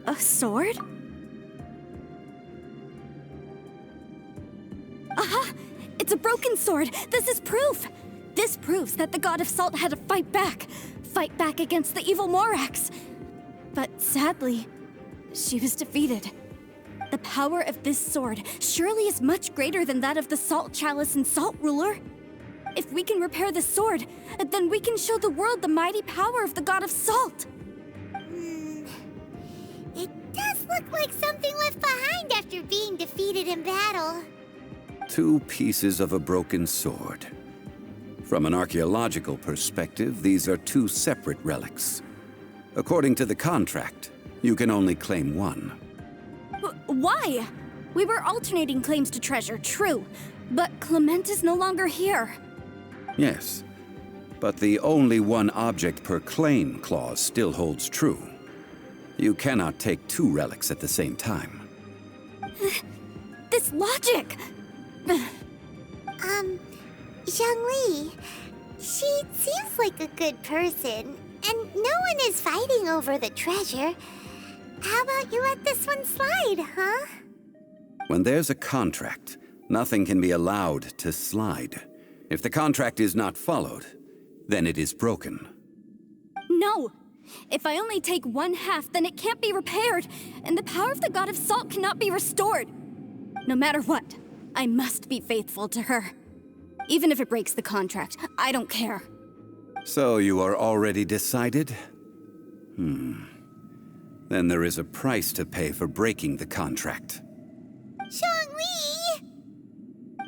a sword? Aha! It's a broken sword! This is proof! This proves that the god of salt had to fight back against the evil Morax. But sadly, she was defeated. The power of this sword surely is much greater than that of the Salt Chalice and Salt Ruler. If we can repair the sword, then we can show the world the mighty power of the god of salt. It does look like something left behind after being defeated in battle. 2 pieces of a broken sword. From an archaeological perspective, these are 2 separate relics. According to the contract, you can only claim one. Why? We were alternating claims to treasure, true. But Clement is no longer here. Yes, but the only one object per claim clause still holds true. You cannot take two relics at the same time. This logic! Zhongli, she seems like a good person, and no one is fighting over the treasure. How about you let this one slide, huh? When there's a contract, nothing can be allowed to slide. If the contract is not followed, then it is broken. No! If I only take one half, then it can't be repaired, and the power of the God of Salt cannot be restored. No matter what, I must be faithful to her. Even if it breaks the contract, I don't care. So you are already decided? Then there is a price to pay for breaking the contract. Zhongli!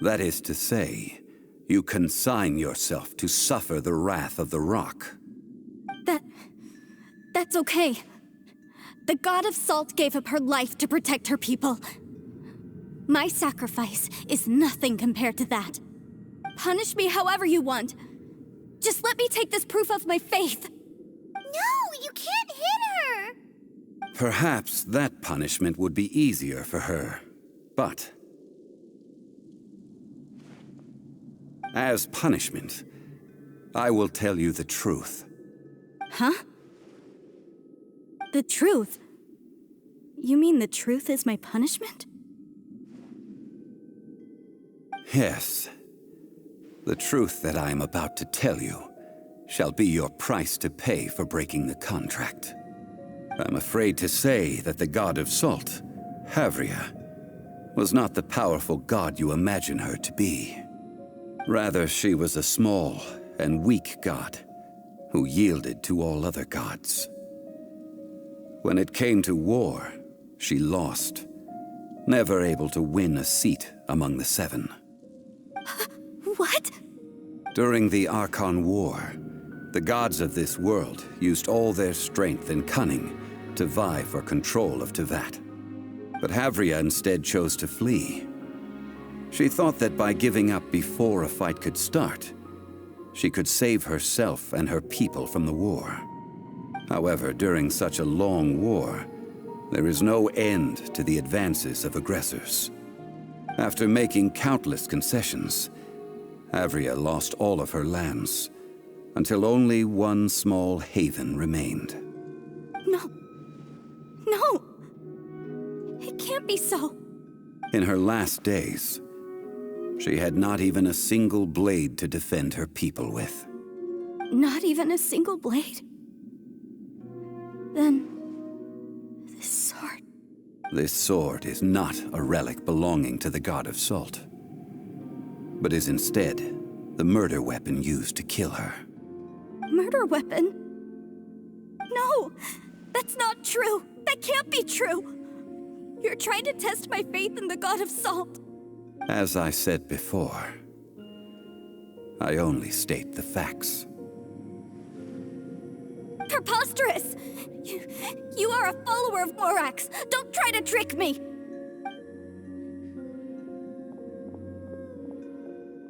That is to say, you consign yourself to suffer the wrath of the rock. That's okay. The God of Salt gave up her life to protect her people. My sacrifice is nothing compared to that. Punish me however you want. Just let me take this proof of my faith. No, you can't hit her! Perhaps that punishment would be easier for her, but as punishment, I will tell you the truth. Huh? The truth? You mean the truth is my punishment? Yes. The truth that I am about to tell you shall be your price to pay for breaking the contract. I'm afraid to say that the God of Salt, Havria, was not the powerful god you imagine her to be. Rather, she was a small and weak god who yielded to all other gods. When it came to war, she lost, never able to win a seat among the seven. What? During the Archon War, the gods of this world used all their strength and cunning to vie for control of Teyvat. But Havria instead chose to flee. She thought that by giving up before a fight could start, she could save herself and her people from the war. However, during such a long war, there is no end to the advances of aggressors. After making countless concessions, Havria lost all of her lands, until only one small haven remained. No. No! It can't be so. In her last days, she had not even a single blade to defend her people with. Not even a single blade? Then, this sword... This sword is not a relic belonging to the God of Salt, but is instead the murder weapon used to kill her. Murder weapon? No! That's not true! That can't be true! You're trying to test my faith in the God of Salt. As I said before, I only state the facts. Preposterous! You are a follower of Morax! Don't try to trick me!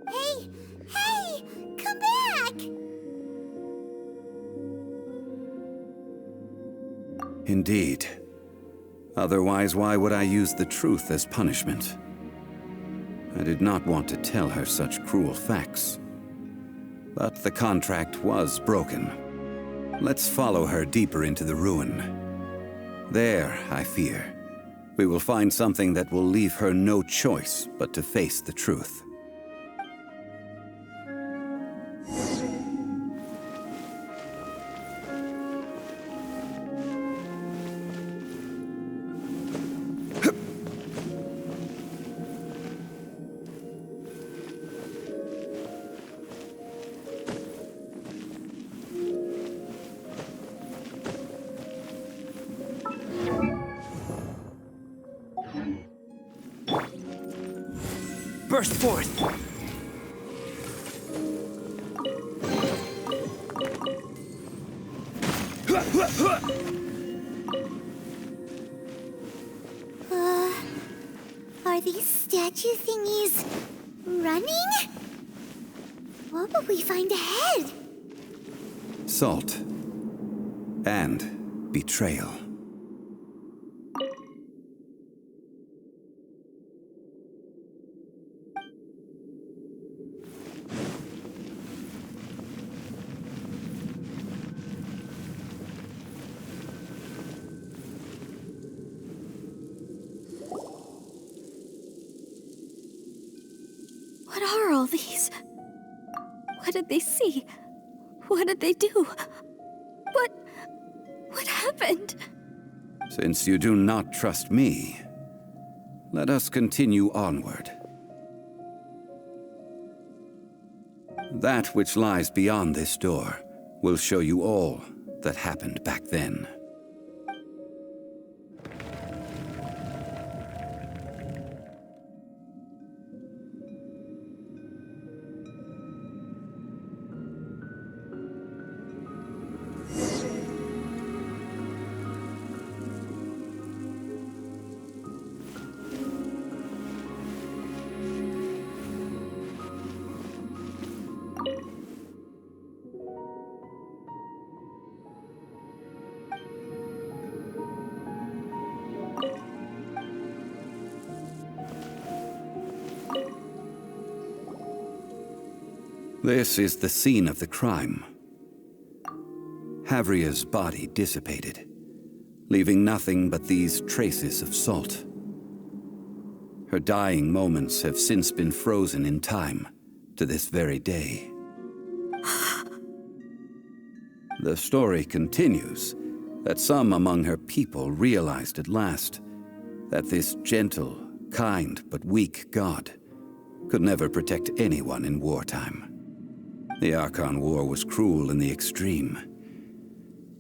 Hey! Come back! Indeed. Otherwise, why would I use the truth as punishment? I did not want to tell her such cruel facts. But the contract was broken. Let's follow her deeper into the ruin. There, I fear, we will find something that will leave her no choice but to face the truth. Burst forth! Are these statue thingies running? What will we find ahead? Salt. And betrayal. What are all these? What did they see? What did they do? What happened? Since you do not trust me, let us continue onward. That which lies beyond this door will show you all that happened back then. This is the scene of the crime. Havria's body dissipated, leaving nothing but these traces of salt. Her dying moments have since been frozen in time to this very day. The story continues that some among her people realized at last that this gentle, kind, but weak god could never protect anyone in wartime. The Archon War was cruel in the extreme.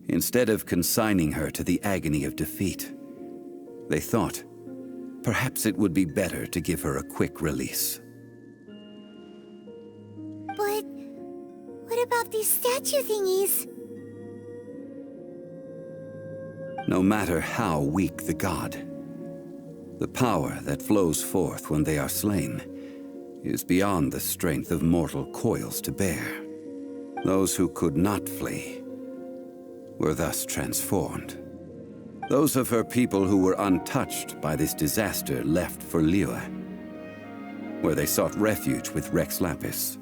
Instead of consigning her to the agony of defeat, they thought perhaps it would be better to give her a quick release. But what about these statue thingies? No matter how weak the god, the power that flows forth when they are slain is beyond the strength of mortal coils to bear. Those who could not flee were thus transformed. Those of her people who were untouched by this disaster left for Liyue, where they sought refuge with Rex Lapis.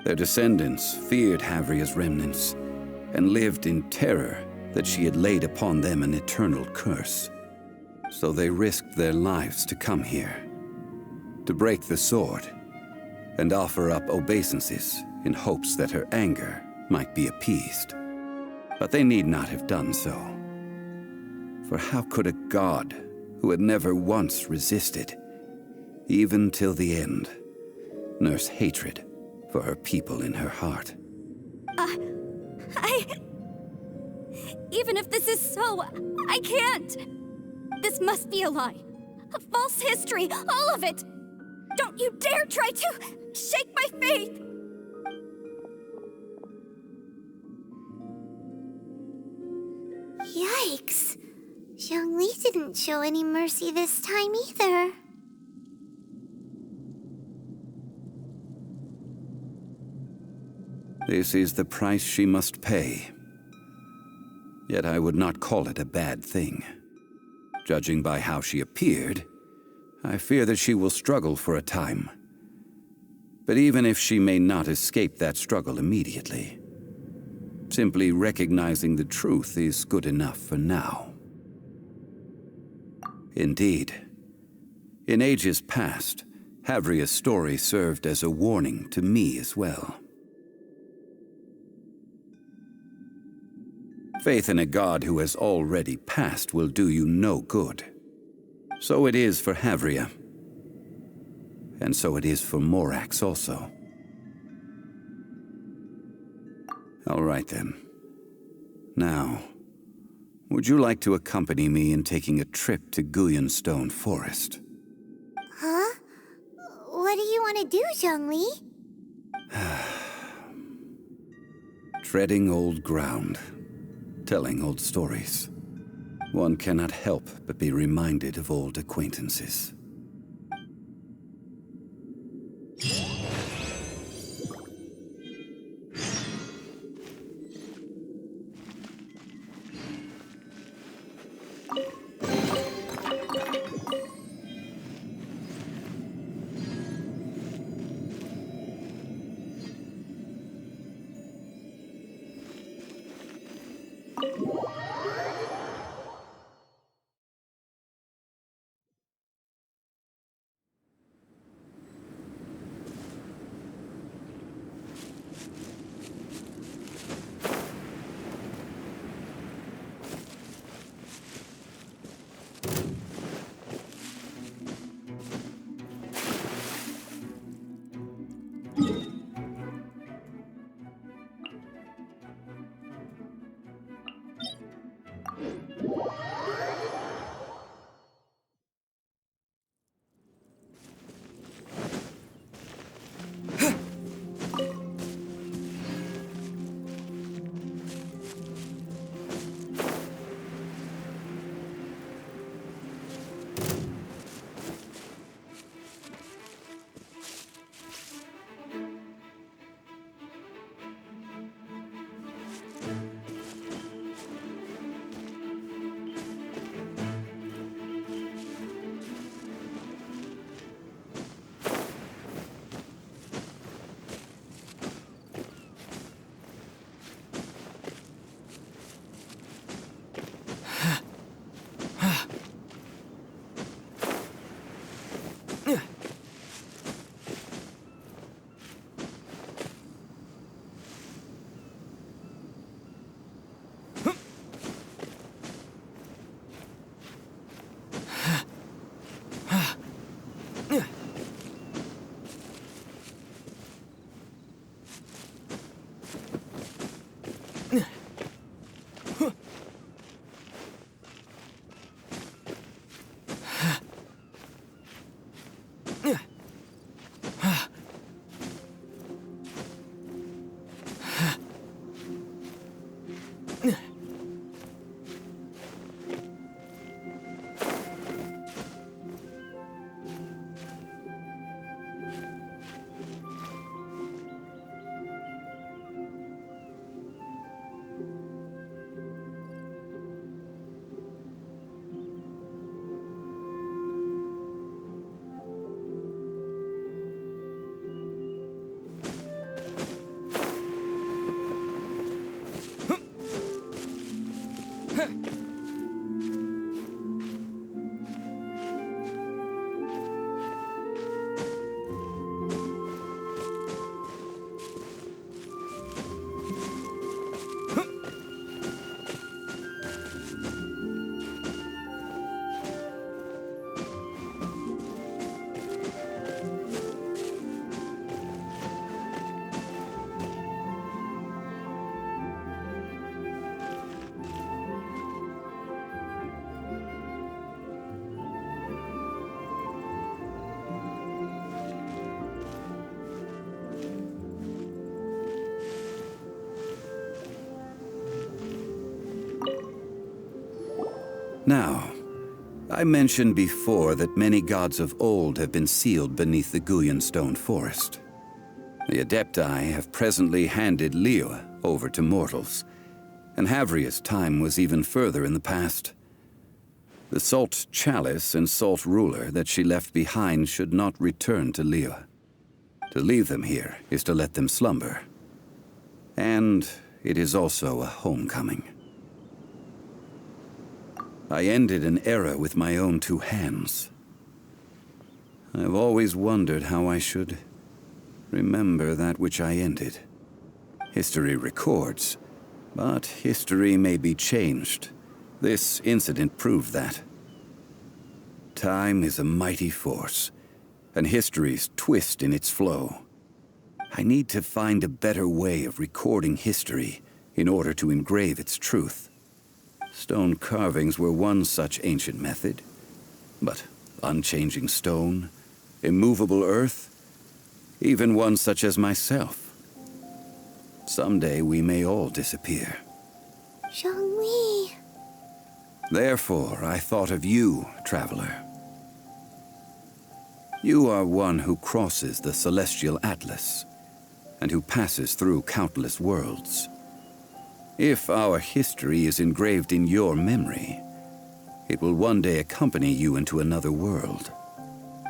Their descendants feared Havria's remnants and lived in terror that she had laid upon them an eternal curse. So they risked their lives to come here, to break the sword and offer up obeisances in hopes that her anger might be appeased. But they need not have done so. For how could a god who had never once resisted, even till the end, nurse hatred for her people in her heart? Even if this is so, I can't! This must be a lie. A false history, all of it! Don't you dare try to shake my faith! Yikes. Zhongli didn't show any mercy this time either. This is the price she must pay. Yet I would not call it a bad thing. Judging by how she appeared, I fear that she will struggle for a time. But even if she may not escape that struggle immediately, simply recognizing the truth is good enough for now. Indeed, in ages past, Havria's story served as a warning to me as well. Faith in a god who has already passed will do you no good. So it is for Havria. And so it is for Morax also. All right then. Now, would you like to accompany me in taking a trip to Guyanstone Forest? Huh? What do you want to do, Zhongli? Treading old ground. Telling old stories. One cannot help but be reminded of old acquaintances. Now, I mentioned before that many gods of old have been sealed beneath the Guyan stone forest. The Adepti have presently handed Liyue over to mortals, and Havria's time was even further in the past. The Salt Chalice and Salt Ruler that she left behind should not return to Liyue. To leave them here is to let them slumber. And it is also a homecoming. I ended an era with my own two hands. I've always wondered how I should remember that which I ended. History records, but history may be changed. This incident proved that. Time is a mighty force, and history's twist in its flow. I need to find a better way of recording history in order to engrave its truth. Stone carvings were one such ancient method, but unchanging stone, immovable earth, even one such as myself. Someday we may all disappear. Zhongli. Therefore, I thought of you, traveler. You are one who crosses the celestial atlas, and who passes through countless worlds. If our history is engraved in your memory, it will one day accompany you into another world.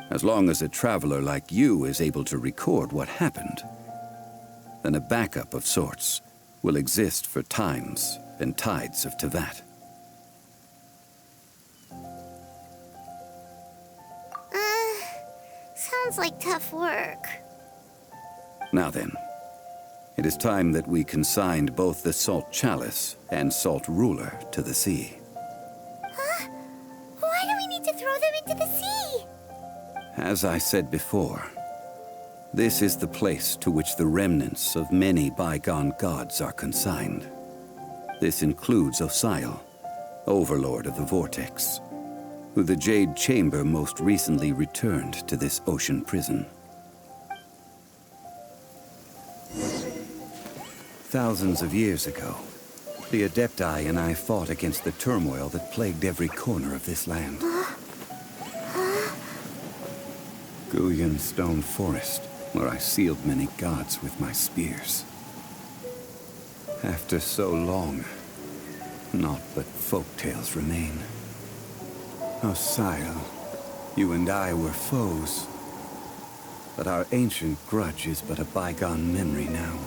As long as a traveler like you is able to record what happened, then a backup of sorts will exist for times and tides of Teyvat. Sounds like tough work. Now then, it is time that we consigned both the Salt Chalice and Salt Ruler to the sea. Huh? Why do we need to throw them into the sea? As I said before, this is the place to which the remnants of many bygone gods are consigned. This includes Osial, Overlord of the Vortex, who the Jade Chamber most recently returned to this ocean prison. Thousands of years ago, the Adepti and I fought against the turmoil that plagued every corner of this land. Guyan Stone Forest, where I sealed many gods with my spears. After so long, naught but folktales remain. Osial, you and I were foes, but our ancient grudge is but a bygone memory now.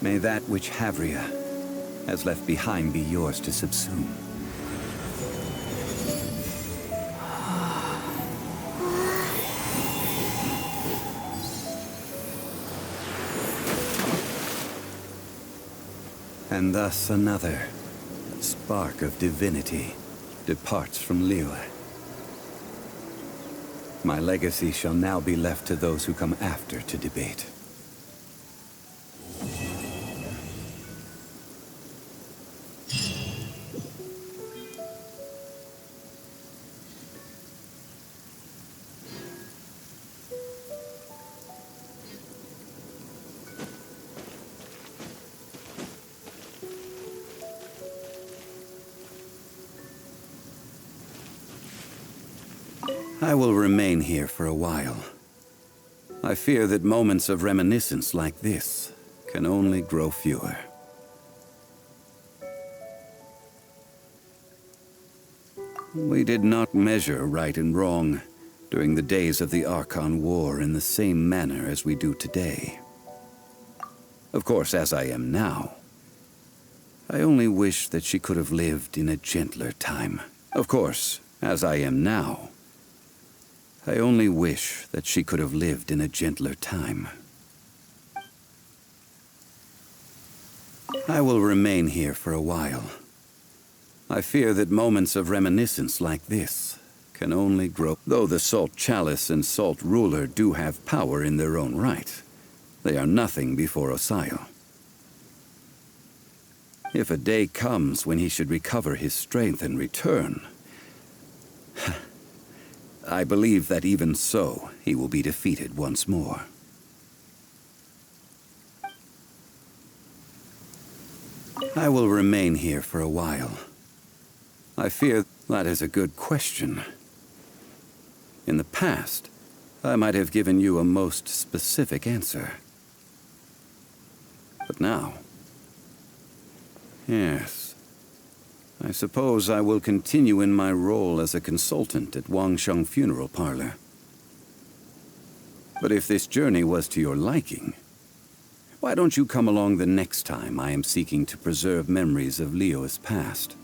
May that which Havria has left behind be yours to subsume. And thus another spark of divinity departs from Liyue. My legacy shall now be left to those who come after to debate. I will remain here for a while. I fear that moments of reminiscence like this can only grow fewer. We did not measure right and wrong during the days of the Archon War in the same manner as we do today. Of course, as I am now, I only wish that she could have lived in a gentler time. Of course, as I am now, I only wish that she could have lived in a gentler time. I will remain here for a while. I fear that moments of reminiscence like this can only grow. Though the Salt Chalice and Salt Ruler do have power in their own right, they are nothing before Osial. If a day comes when he should recover his strength and return, I believe that even so, he will be defeated once more. I will remain here for a while. I fear that is a good question. In the past, I might have given you a most specific answer. But now... Yes. I suppose I will continue in my role as a consultant at Wangsheng Funeral Parlor. But if this journey was to your liking, why don't you come along the next time I am seeking to preserve memories of Liyue's past?